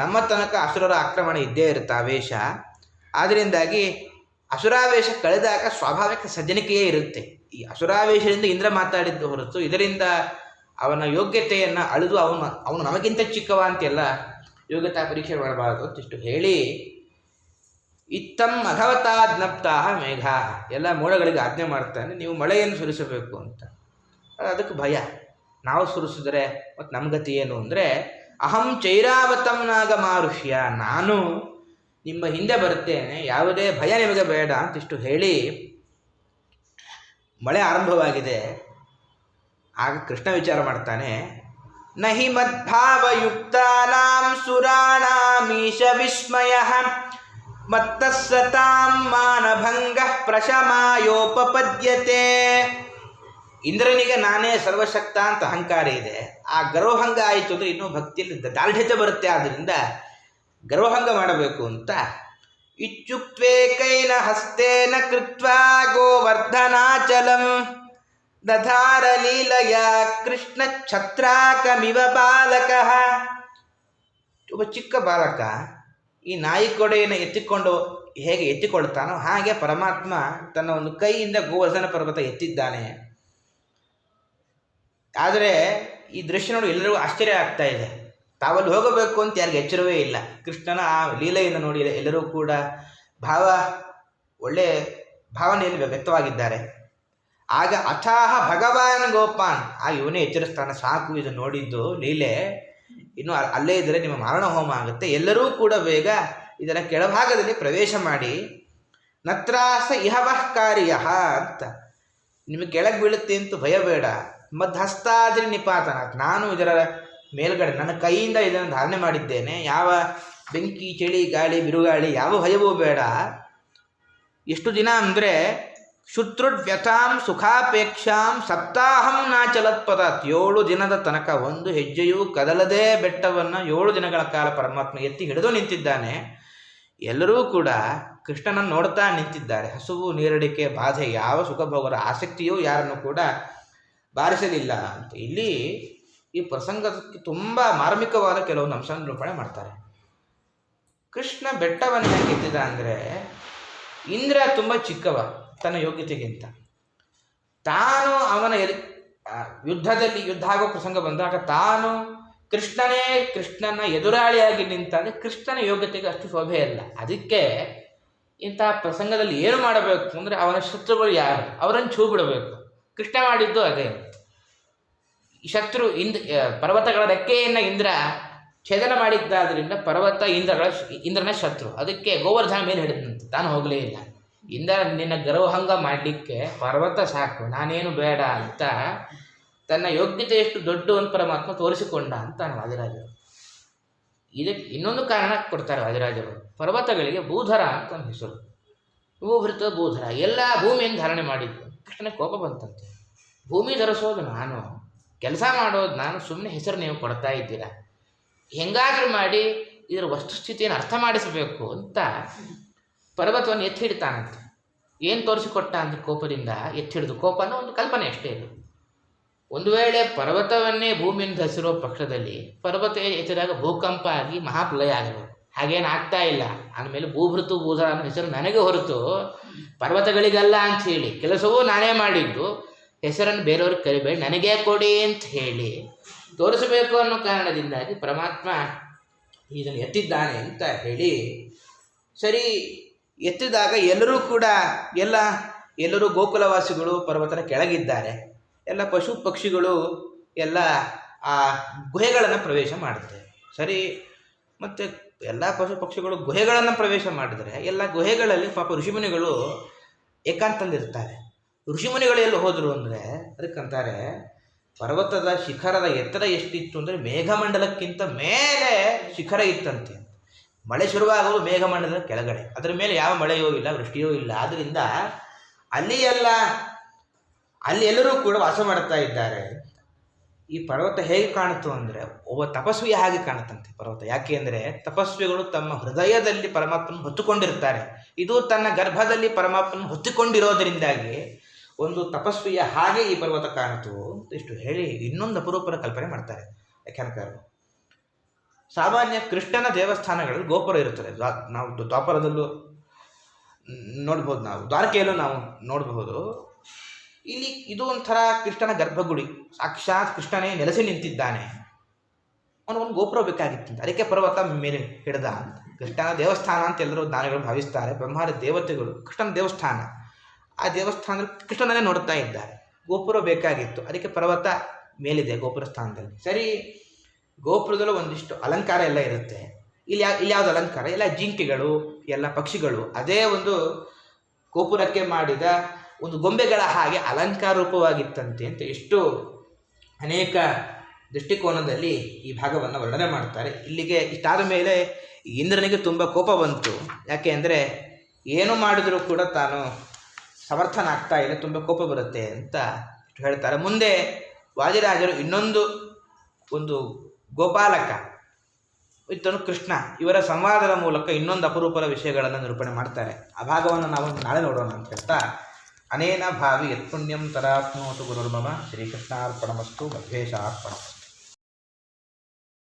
ನಮ್ಮ ತನಕ ಅಸುರರ ಆಕ್ರಮಣ ಇದ್ದೇ ಇರುತ್ತೆ, ಆವೇಶ. ಆದ್ದರಿಂದಾಗಿ ಅಸುರಾವೇಶ ಕಳೆದಾಗ ಸ್ವಾಭಾವಿಕ ಸಜ್ಜನಿಕೆಯೇ ಇರುತ್ತೆ. ಈ ಅಸುರಾವೇಶದಿಂದ ಇಂದ್ರ ಮಾತಾಡಿದ್ದು ಹೊರತು ಇದರಿಂದ ಅವನ ಯೋಗ್ಯತೆಯನ್ನು ಅಳೆದು ಅವನು ನಮಗಿಂತ ಚಿಕ್ಕವ ಅಂತೆಲ್ಲ ಯೋಗ್ಯತಾ ಪರೀಕ್ಷೆ ಮಾಡಬಾರದು ಅಂತಿಷ್ಟು ಹೇಳಿ, ಇತ್ತಂ ಅಘವತಾ ಜ್ಞಪ್ತಾಹ ಮೇಘ, ಎಲ್ಲ ಮೋಡಗಳಿಗೆ ಆಜ್ಞೆ ಮಾಡ್ತಾನೆ, ನೀವು ಮಳೆಯನ್ನು ಸುರಿಸಬೇಕು ಅಂತ. ಅದಕ್ಕೆ ಭಯ, ನಾವು ಸುರಿಸಿದ್ರೆ ಮತ್ತು ನಮ್ಮ ಗತಿ ಏನು ಅಂದರೆ, ಅಹಂ ಚೈರಾವತಂ ನಾಗ ಮಾರುಷ್ಯ, ನಾನು ನಿಮ್ಮ ಹಿಂದೆ ಬರುತ್ತೇನೆ, ಯಾವುದೇ ಭಯ ನಿಮಗೆ ಬೇಡ ಅಂತಿಷ್ಟು ಹೇಳಿ ಮಳೆ ಆರಂಭವಾಗಿದೆ. ಆಗ ಕೃಷ್ಣ ವಿಚಾರ ಮಾಡ್ತಾನೆ, ನಹಿ ಮದ್ಭಾವಯುಕ್ತಾನಾಂ ಸುರಾಣಾಮೀಶ ವಿಸ್ಮಯಃ ಮತ್ತಸ್ಸತಾಂ ಮಾನಭಂಗಃ ಪ್ರಶಮಾಯೋಪಪದ್ಯತೆ. ಇಂದ್ರನಿಗೆ ನಾನೇ ಸರ್ವಶಕ್ತ ಅಂತ ಅಹಂಕಾರ ಇದೆ. ಆ ಗರ್ವಭಂಗ ಆಯಿತು ಅಂದರೆ ಇನ್ನೂ ಭಕ್ತಿಯಲ್ಲಿ ದಾರ್ಢ್ಯತೆ ಬರುತ್ತೆ. ಆದ್ದರಿಂದ ಗರ್ವಭಂಗ ಮಾಡಬೇಕು ಅಂತ ಇತ್ಯುಕ್ತ್ವೇಕೈನ ಹಸ್ತೇನ ಕೃತ್ವಾ ಗೋವರ್ಧನಾಚಲಂ ದಧಾರ ಲೀಲಯ ಕೃಷ್ಣ ಛತ್ರಾಕಮಿವ ಬಾಲಕಃ. ಒಬ್ಬ ಚಿಕ್ಕ ಬಾಲಕ ಈ ನಾಯಿ ಕೊಡೆಯನ್ನು ಎತ್ತಿಕೊಂಡು ಹೇಗೆ ಎತ್ತಿಕೊಳ್ತಾನೋ ಹಾಗೆ ಪರಮಾತ್ಮ ತನ್ನ ಒಂದು ಕೈಯಿಂದ ಗೋವರ್ಧನ ಪರ್ವತ ಎತ್ತಿದ್ದಾನೆ. ಆದರೆ ಈ ದೃಶ್ಯ ನೋಡಿ ಎಲ್ಲರಿಗೂ ಆಶ್ಚರ್ಯ ಆಗ್ತಾ ಇದೆ. ತಾವಲ್ಲಿ ಹೋಗಬೇಕು ಅಂತ ಯಾರಿಗೆ ಎಚ್ಚರವೇ ಇಲ್ಲ. ಕೃಷ್ಣನ ಆ ಲೀಲೆಯನ್ನು ನೋಡಿ ಎಲ್ಲರೂ ಕೂಡ ಒಳ್ಳೆ ಭಾವನೆಯಲ್ಲಿ ವ್ಯಕ್ತವಾಗಿದ್ದಾರೆ. ಆಗ ಅಥಾಹ ಭಗವಾನ್ ಗೋಪಾನ್, ಇವನೇ ಎಚ್ಚರಿಸ್ತಾನೆ, ಸಾಕು ಇದು ನೋಡಿದ್ದು ಲೀಲೆ, ಇನ್ನು ಅಲ್ಲೇ ಇದ್ದರೆ ನಿಮ್ಮ ಮಾರಣ ಹೋಮ ಆಗುತ್ತೆ, ಎಲ್ಲರೂ ಕೂಡ ಬೇಗ ಇದರ ಕೆಳಭಾಗದಲ್ಲಿ ಪ್ರವೇಶ ಮಾಡಿ ನತ್ರಾಸ ಇಹವಃ ಕಾರ್ಯ ಅಂತ, ನಿಮಗೆ ಕೆಳಗೆ ಬೀಳುತ್ತೆ ಅಂತ ಭಯ ಬೇಡ. ಮದ್ಹಸ್ತಾದ್ರಿ ನಿಪಾತನ, ನಾನು ಇದರ ಮೇಲ್ಗಡೆ ನನ್ನ ಕೈಯಿಂದ ಇದನ್ನು ಧಾರಣೆ ಮಾಡಿದ್ದೇನೆ, ಯಾವ ಬೆಂಕಿ ಚಳಿ ಗಾಳಿ ಬಿರುಗಾಳಿ ಯಾವ ಭಯವೂ ಬೇಡ. ಎಷ್ಟು ದಿನ ಅಂದರೆ ಶುತ್ರುಡ್ವ್ಯಥಾಂ ಸುಖಾಪೇಕ್ಷಾಂ ಸಪ್ತಾಹಂ ನಾಚಲತ್ಪದಾತ್, 7 ದಿನದ ತನಕ ಒಂದು ಹೆಜ್ಜೆಯೂ ಕದಲದೇ ಬೆಟ್ಟವನ್ನು 7 ದಿನಗಳ ಕಾಲ ಪರಮಾತ್ಮ ಎತ್ತಿ ಹಿಡಿದು ನಿಂತಿದ್ದಾನೆ. ಎಲ್ಲರೂ ಕೂಡ ಕೃಷ್ಣನನ್ನು ನೋಡ್ತಾ ನಿಂತಿದ್ದಾರೆ. ಹಸುವು ನೀರಡಿಕೆ ಬಾಧೆ ಯಾವ ಸುಖಭೋಗರ ಆಸಕ್ತಿಯೂ ಯಾರನ್ನು ಕೂಡ ಬಾರಿಸಲಿಲ್ಲ ಅಂತ. ಇಲ್ಲಿ ಈ ಪ್ರಸಂಗಕ್ಕೆ ತುಂಬ ಮಾರ್ಮಿಕವಾದ ಕೆಲವೊಂದು ಅಂಶ ನಿರೂಪಣೆ ಮಾಡ್ತಾರೆ. ಕೃಷ್ಣ ಬೆಟ್ಟವನ್ನು ಹೇಗೆ ಎತ್ತಿದ ಅಂದರೆ, ಇಂದ್ರ ತುಂಬ ಚಿಕ್ಕವ ತನ್ನ ಯೋಗ್ಯತೆಗಿಂತ. ತಾನು ಅವನ ಯುದ್ಧದಲ್ಲಿ ಯುದ್ಧ ಆಗೋ ಪ್ರಸಂಗ ಬಂದಾಗ ತಾನು ಕೃಷ್ಣನ ಎದುರಾಳಿಯಾಗಿ ನಿಂತಾಗ ಕೃಷ್ಣನ ಯೋಗ್ಯತೆಗೆ ಅಷ್ಟು ಶೋಭೆ ಇಲ್ಲ. ಅದಕ್ಕೆ ಇಂತಹ ಪ್ರಸಂಗದಲ್ಲಿ ಏನು ಮಾಡಬೇಕು ಅಂದರೆ ಅವನ ಶತ್ರುಗಳು ಯಾರು ಅವರನ್ನು ಛೂ ಬಿಡಬೇಕು. ಕೃಷ್ಣ ಮಾಡಿದ್ದು ಅದೇ. ಶತ್ರು ಪರ್ವತಗಳ ರೆಕ್ಕೆಯನ್ನು ಇಂದ್ರ ಛೇದನ ಮಾಡಿದ್ದಾದ್ರಿಂದ ಪರ್ವತ ಇಂದ್ರನ ಶತ್ರು. ಅದಕ್ಕೆ ಗೋವರ್ಧನ ಮೇಲೆ ಹಿಡಿದಂತೆ, ತಾನು ಹೋಗಲೇ ಇಲ್ಲ. ಇಂದ್ರ ನಿನ್ನ ಗರ್ವಭಂಗ ಮಾಡಲಿಕ್ಕೆ ಪರ್ವತ ಸಾಕು, ನಾನೇನು ಬೇಡ ಅಂತ ತನ್ನ ಯೋಗ್ಯತೆ ಎಷ್ಟು ದೊಡ್ಡ ಒಂದು ಪರಮಾತ್ಮ ತೋರಿಸಿಕೊಂಡ ಅಂತ ವಾದಿರಾಜರು. ಇದಕ್ಕೆ ಇನ್ನೊಂದು ಕಾರಣ ಕೊಡ್ತಾರೆ ವಾದಿರಾಜರು. ಪರ್ವತಗಳಿಗೆ ಭೂಧರ ಅಂತ ಒಂದು ಹೆಸರು. ಭೂಭೃತ ಭೂಧರ, ಎಲ್ಲ ಭೂಮಿಯನ್ನು ಧಾರಣೆ ಮಾಡಿದ್ದು. ಕೃಷ್ಣನಿಗೆ ಕೋಪ ಬಂತಂತೆ, ಭೂಮಿ ಧರಿಸೋದು ನಾನು, ಕೆಲಸ ಮಾಡೋದು ನಾನು, ಸುಮ್ಮನೆ ಹೆಸರು ನೀವು ಕೊಡ್ತಾ ಇದ್ದೀರಾ, ಹೆಂಗಾದ್ರೂ ಮಾಡಿ ಇದರ ವಸ್ತುಸ್ಥಿತಿಯನ್ನು ಅರ್ಥ ಮಾಡಿಸಬೇಕು ಅಂತ ಪರ್ವತವನ್ನು ಎತ್ತಿ ಹಿಡಿತಾನಂತೆ. ಏನು ತೋರಿಸಿಕೊಟ್ಟ ಅಂದರೆ ಕೋಪದಿಂದ ಎತ್ತಿ ಹಿಡಿದು, ಕೋಪ ಅನ್ನೋ ಒಂದು ಕಲ್ಪನೆ ಅಷ್ಟೇ ಇದು. ಒಂದು ವೇಳೆ ಪರ್ವತವನ್ನೇ ಭೂಮಿಯಿಂದ ಧರಿಸಿರೋ ಪಕ್ಷದಲ್ಲಿ ಪರ್ವತ ಎತ್ತಿದಾಗ ಭೂಕಂಪ ಆಗಿ ಮಹಾಪ್ರಳಯ ಆಗಬೇಕು. ಹಾಗೇನು ಆಗ್ತಾ ಇಲ್ಲ. ಆಮೇಲೆ ಭೂಭೃತು ಭೂಧರ ಅನ್ನೋ ಹೆಸರು ನನಗೆ ಹೊರತು ಪರ್ವತಗಳಿಗಲ್ಲ ಅಂತ ಹೇಳಿ, ಕೆಲಸವೂ ನಾನೇ ಮಾಡಿದ್ದು, ಹೆಸರನ್ನು ಬೇರೆಯವ್ರಿಗೆ ಕರಿಬೇಡಿ ನನಗೇ ಕೊಡಿ ಅಂತ ಹೇಳಿ ತೋರಿಸಬೇಕು ಅನ್ನೋ ಕಾರಣದಿಂದಾಗಿ ಪರಮಾತ್ಮ ಇದನ್ನು ಎತ್ತಿದ್ದಾನೆ ಅಂತ ಹೇಳಿ. ಸರಿ, ಎತ್ತಿದಾಗ ಎಲ್ಲರೂ ಕೂಡ ಎಲ್ಲರೂ ಗೋಕುಲವಾಸಿಗಳು ಪರ್ವತದ ಕೆಳಗಿದ್ದಾರೆ. ಎಲ್ಲ ಪಶು ಪಕ್ಷಿಗಳು ಎಲ್ಲ ಆ ಗುಹೆಗಳನ್ನು ಪ್ರವೇಶ ಮಾಡುತ್ತೆ. ಸರಿ, ಮತ್ತು ಎಲ್ಲ ಪಶು ಪಕ್ಷಿಗಳು ಗುಹೆಗಳನ್ನು ಪ್ರವೇಶ ಮಾಡಿದರೆ ಎಲ್ಲ ಗುಹೆಗಳಲ್ಲಿ ಪಾಪ ಋಷಿಮುನಿಗಳು ಏಕಾಂತಂದಿರ್ತಾರೆ. ಋಷಿಮುನಿಗಳು ಎಲ್ಲಿ ಹೋದರು ಅಂದರೆ ಅದಕ್ಕಂತಾರೆ, ಪರ್ವತದ ಶಿಖರದ ಎತ್ತರ ಎಷ್ಟಿತ್ತು ಅಂದರೆ ಮೇಘಮಂಡಲಕ್ಕಿಂತ ಮೇಲೆ ಶಿಖರ ಇತ್ತಂತೆ. ಮಳೆ ಶುರುವಾಗೋದು ಮೇಘಮಂಡಲದ ಕೆಳಗಡೆ, ಅದರ ಮೇಲೆ ಯಾವ ಮಳೆಯೂ ಇಲ್ಲ, ವೃಷ್ಟಿಯೂ ಇಲ್ಲ. ಆದ್ದರಿಂದ ಅಲ್ಲಿ ಎಲ್ಲರೂ ಕೂಡ ವಾಸ ಮಾಡ್ತಾ ಇದ್ದಾರೆ. ಈ ಪರ್ವತ ಹೇಗೆ ಕಾಣುತ್ತು ಅಂದರೆ ಒಬ್ಬ ತಪಸ್ವಿಯ ಹಾಗೆ ಕಾಣುತ್ತಂತೆ ಪರ್ವತ. ಯಾಕೆ ಅಂದರೆ ತಪಸ್ವಿಗಳು ತಮ್ಮ ಹೃದಯದಲ್ಲಿ ಪರಮಾತ್ಮನ ಹೊತ್ತುಕೊಂಡಿರ್ತಾರೆ. ಇದು ತನ್ನ ಗರ್ಭದಲ್ಲಿ ಪರಮಾತ್ಮನ ಹೊತ್ತಿಕೊಂಡಿರೋದರಿಂದಾಗಿ ಒಂದು ತಪಸ್ವಿಯ ಹಾಗೆ ಈ ಪರ್ವತ ಕಾಣಿತು ಅಂತ ಇಷ್ಟು ಹೇಳಿ ಇನ್ನೊಂದು ಅಪರೂಪದ ಕಲ್ಪನೆ ಮಾಡ್ತಾರೆ ವ್ಯಾಖ್ಯಾನಕಾರರು. ಸಾಮಾನ್ಯ ಕೃಷ್ಣನ ದೇವಸ್ಥಾನಗಳಲ್ಲಿ ಗೋಪುರ ಇರುತ್ತದೆ. ನಾವು ದ್ವಾಪರದಲ್ಲೂ ನೋಡ್ಬೋದು, ನಾವು ದ್ವಾರಕೆಯಲ್ಲೂ ನಾವು ನೋಡಬಹುದು. ಇಲ್ಲಿ ಇದು ಒಂಥರ ಕೃಷ್ಣನ ಗರ್ಭಗುಡಿ, ಸಾಕ್ಷಾತ್ ಕೃಷ್ಣನೇ ನೆಲೆಸಿ ನಿಂತಿದ್ದಾನೆ. ಅವನಿಗೊಂದು ಗೋಪುರ ಬೇಕಾಗಿತ್ತು, ಅದಕ್ಕೆ ಪರ್ವತ ಮೇಲೆ ಹಿಡ್ದ ಅಂತ. ಕೃಷ್ಣನ ದೇವಸ್ಥಾನ ಅಂತ ಎಲ್ಲರೂ ದಾನಿಗಳು ಭಾವಿಸ್ತಾರೆ. ಬ್ರಹ್ಮಾದಿ ದೇವತೆಗಳು ಕೃಷ್ಣನ ದೇವಸ್ಥಾನ, ಆ ದೇವಸ್ಥಾನದಲ್ಲಿ ಕೃಷ್ಣನೇ ನೋಡ್ತಾ ಇದ್ದಾರೆ. ಗೋಪುರ ಬೇಕಾಗಿತ್ತು, ಅದಕ್ಕೆ ಪರ್ವತ ಮೇಲಿದೆ ಗೋಪುರ ಸ್ಥಾನದಲ್ಲಿ. ಸರಿ, ಗೋಪುರದಲ್ಲೂ ಒಂದಿಷ್ಟು ಅಲಂಕಾರ ಎಲ್ಲ ಇರುತ್ತೆ. ಇಲ್ಲಿ ಯಾವುದು ಅಲಂಕಾರ? ಎಲ್ಲ ಜಿಂಕೆಗಳು, ಎಲ್ಲ ಪಕ್ಷಿಗಳು ಅದೇ ಒಂದು ಗೋಪುರಕ್ಕೆ ಮಾಡಿದ ಒಂದು ಗೊಂಬೆಗಳ ಹಾಗೆ ಅಲಂಕಾರ ರೂಪವಾಗಿತ್ತಂತೆ ಅಂತ ಎಷ್ಟು ಅನೇಕ ದೃಷ್ಟಿಕೋನದಲ್ಲಿ ಈ ಭಾಗವನ್ನು ವರ್ಣನೆ ಮಾಡ್ತಾರೆ. ಇಲ್ಲಿಗೆ ಇಷ್ಟಾದ ಮೇಲೆ ಇಂದ್ರನಿಗೆ ತುಂಬ ಕೋಪ ಬಂತು. ಯಾಕೆ ಅಂದರೆ ಏನು ಮಾಡಿದರೂ ಕೂಡ ತಾನು ಸಮರ್ಥನಾಗ್ತಾ ಇಲ್ಲ, ತುಂಬ ಕೋಪ ಬರುತ್ತೆ ಅಂತ ಹೇಳ್ತಾರೆ. ಮುಂದೆ ವಾದಿರಾಜರು ಒಂದು ಗೋಪಾಲಕ ಇತ್ತನು ಕೃಷ್ಣ, ಇವರ ಸಂವಾದದ ಮೂಲಕ ಇನ್ನೊಂದು ಅಪರೂಪದ ವಿಷಯಗಳನ್ನು ನಿರೂಪಣೆ ಮಾಡ್ತಾರೆ. ಆ ಭಾಗವನ್ನು ನಾವು ನಾಳೆ ನೋಡೋಣ ಅಂತ ಹೇಳ್ತಾ, ಅನೇನ ಭಾವಿ ಯತ್ಪುಣ್ಯಂ ತರಾತ್ಮೋತು ಗುರುರ್ಮಮ ಶ್ರೀಕೃಷ್ಣಾರ್ಪಣಮಸ್ತು ಮಧ್ವೇಶಾರ್ಪಣ.